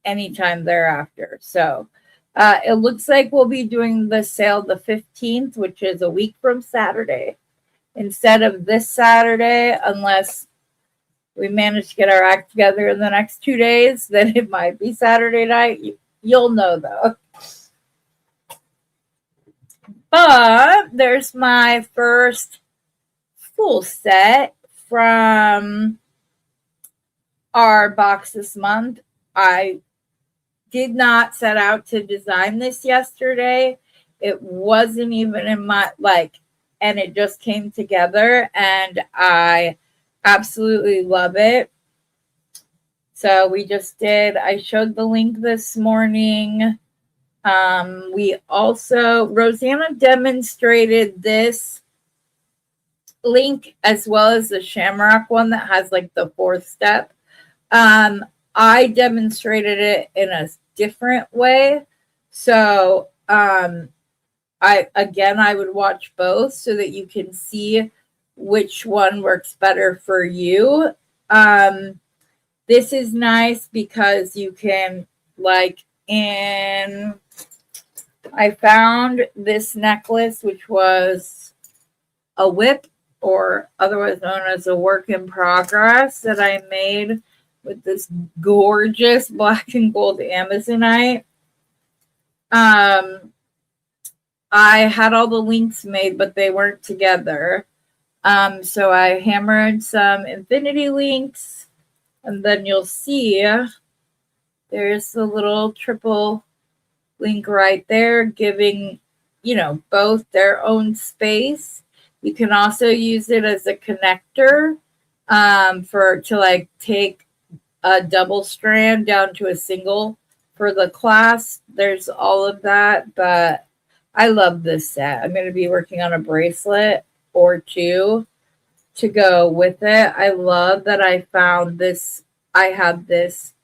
anytime thereafter. So it looks like we'll be doing the sale the 15th, which is a week from Saturday, instead of this Saturday, unless we manage to get our act together in the next 2 days, then it might be Saturday night. You'll know though. But there's my first full set from our box this month. I did not set out to design this yesterday. It wasn't even in my, and it just came together, and I absolutely love it. So we just did, I showed the link this morning. We also, Rosanna demonstrated this link as well as the Shamrock one that has like the 4th step. I demonstrated it in a different way. So I would watch both so that you can see which one works better for you. This is nice because you can, I found this necklace, which was a whip, or otherwise known as a work in progress, that I made with this gorgeous black and gold Amazonite. I had all the links made, but they weren't together. So I hammered some infinity links, and then you'll see there's the little triple link right there, giving, both their own space. You can also use it as a connector to take a double strand down to a single for the clasp. There's all of that, but I love this set. I'm going to be working on a bracelet or 2 to go with it. I love that I found this. I have this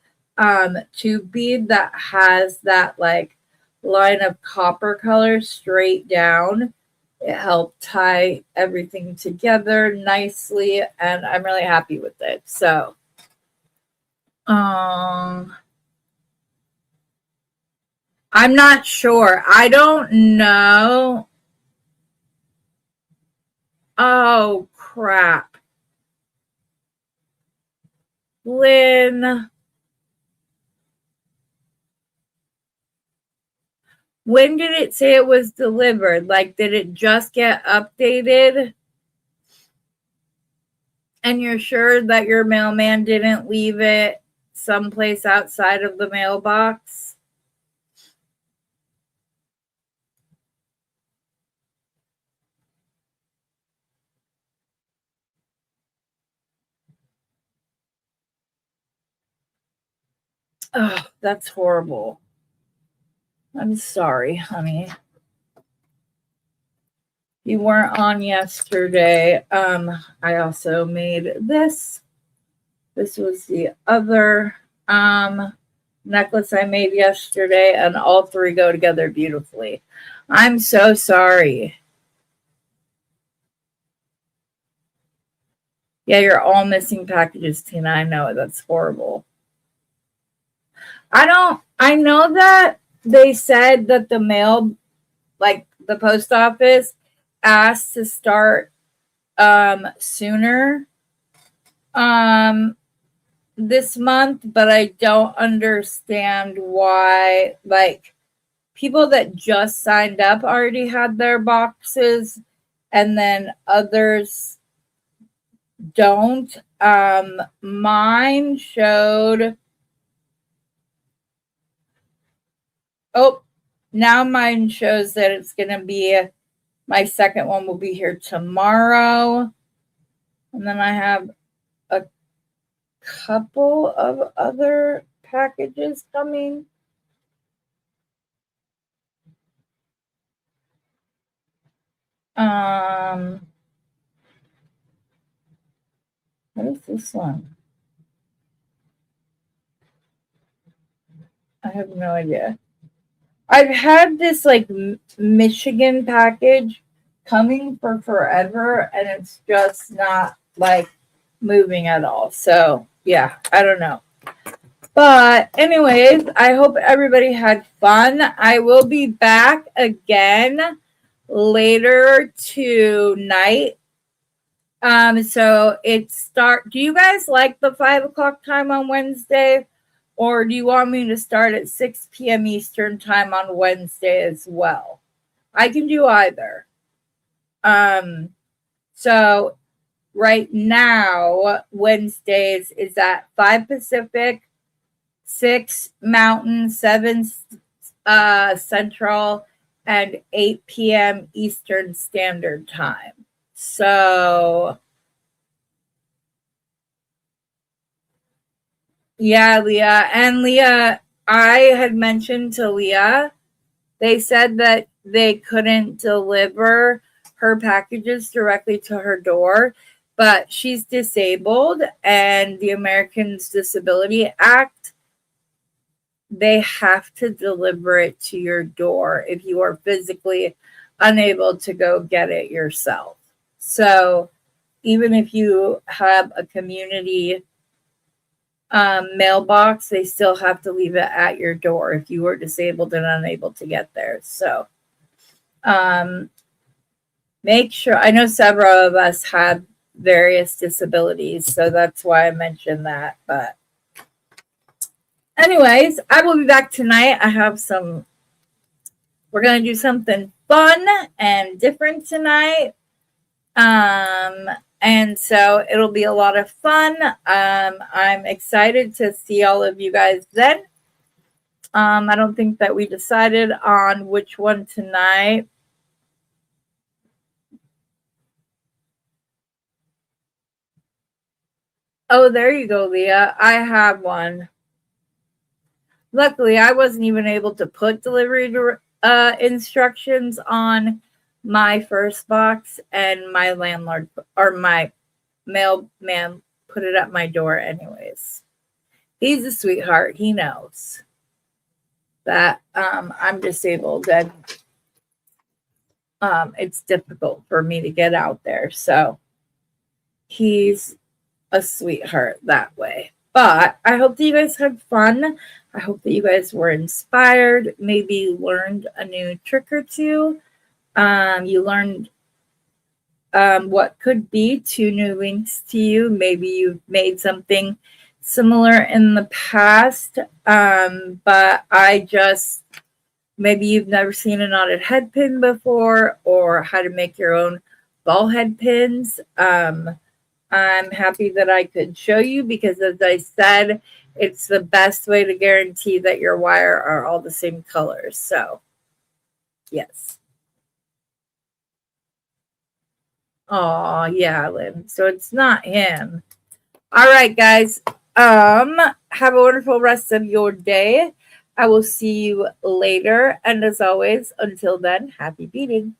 tube bead that has that line of copper color straight down. It helped tie everything together nicely, and I'm really happy with it. So I'm not sure. I don't know. Oh, crap. Lynn. When did it say it was delivered? Did it just get updated? And you're sure that your mailman didn't leave it someplace outside of the mailbox? Oh, that's horrible. I'm sorry, honey. You weren't on yesterday. I also made this. This was the other necklace I made yesterday, and all 3 go together beautifully. I'm so sorry. Yeah, you're all missing packages, Tina. I know, that's horrible. I know that they said that the mail, the post office, asked to start sooner this month, but I don't understand why. People that just signed up already had their boxes, and then others don't. Mine showed. Oh, now mine shows that it's going to be, my second one will be here tomorrow. And then I have a couple of other packages coming. What is this one? I have no idea. I've had this Michigan package coming for forever, and it's just not moving at all. So yeah, I don't know. But anyways, I hope everybody had fun. I will be back again later tonight. So do you guys like the 5 o'clock time on Wednesday? Or do you want me to start at 6 p.m. Eastern time on Wednesday as well? I can do either. So right now, Wednesdays is at 5 Pacific, 6 Mountain, 7 Central, and 8 p.m. Eastern Standard Time. So, yeah, Leah. And Leah, I had mentioned to Leah, they said that they couldn't deliver her packages directly to her door, but she's disabled, and the Americans Disability Act, they have to deliver it to your door if you are physically unable to go get it yourself. So even if you have a community mailbox, they still have to leave it at your door if you are disabled and unable to get there. So make sure, I know several of us have various disabilities, so that's why I mentioned that. But anyways, I will be back tonight. We're going to do something fun and different tonight. And so it'll be a lot of fun. I'm excited to see all of you guys then. I don't think that we decided on which one tonight. Oh, there you go, Leah. I have one. Luckily, I wasn't even able to put delivery instructions on my first box, and my landlord or my mailman put it at my door anyways. He's a sweetheart. He knows that I'm disabled and it's difficult for me to get out there. So he's a sweetheart that way. But I hope that you guys had fun. I hope that you guys were inspired, maybe learned a new trick or two. You learned what could be 2 new links to you. Maybe you've made something similar in the past, but maybe you've never seen a knotted head pin before, or how to make your own ball head pins. I'm happy that I could show you because, as I said, it's the best way to guarantee that your wire are all the same colors. So, yes. Oh, yeah, Lynn. So it's not him. All right, guys. Have a wonderful rest of your day. I will see you later. And as always, until then, happy beading.